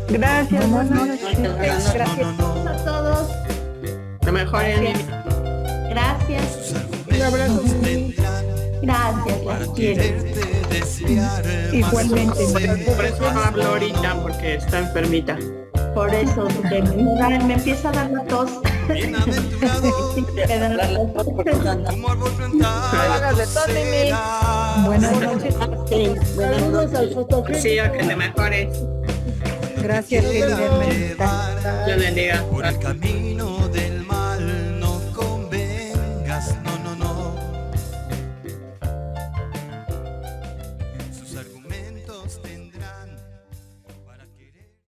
Gracias, buenas noches. Gracias a todos. Lo mejor en Gracias. Un abrazo. Gracias, las quiero. Igualmente. Por eso no hablo ahorita, porque está enfermita. Por eso, me empieza a dar la tos. Buenas noches. Saludos al fotógrafo. Sí, a que te mejores. Gracias, querida hermanita. Dios bendiga. Por el camino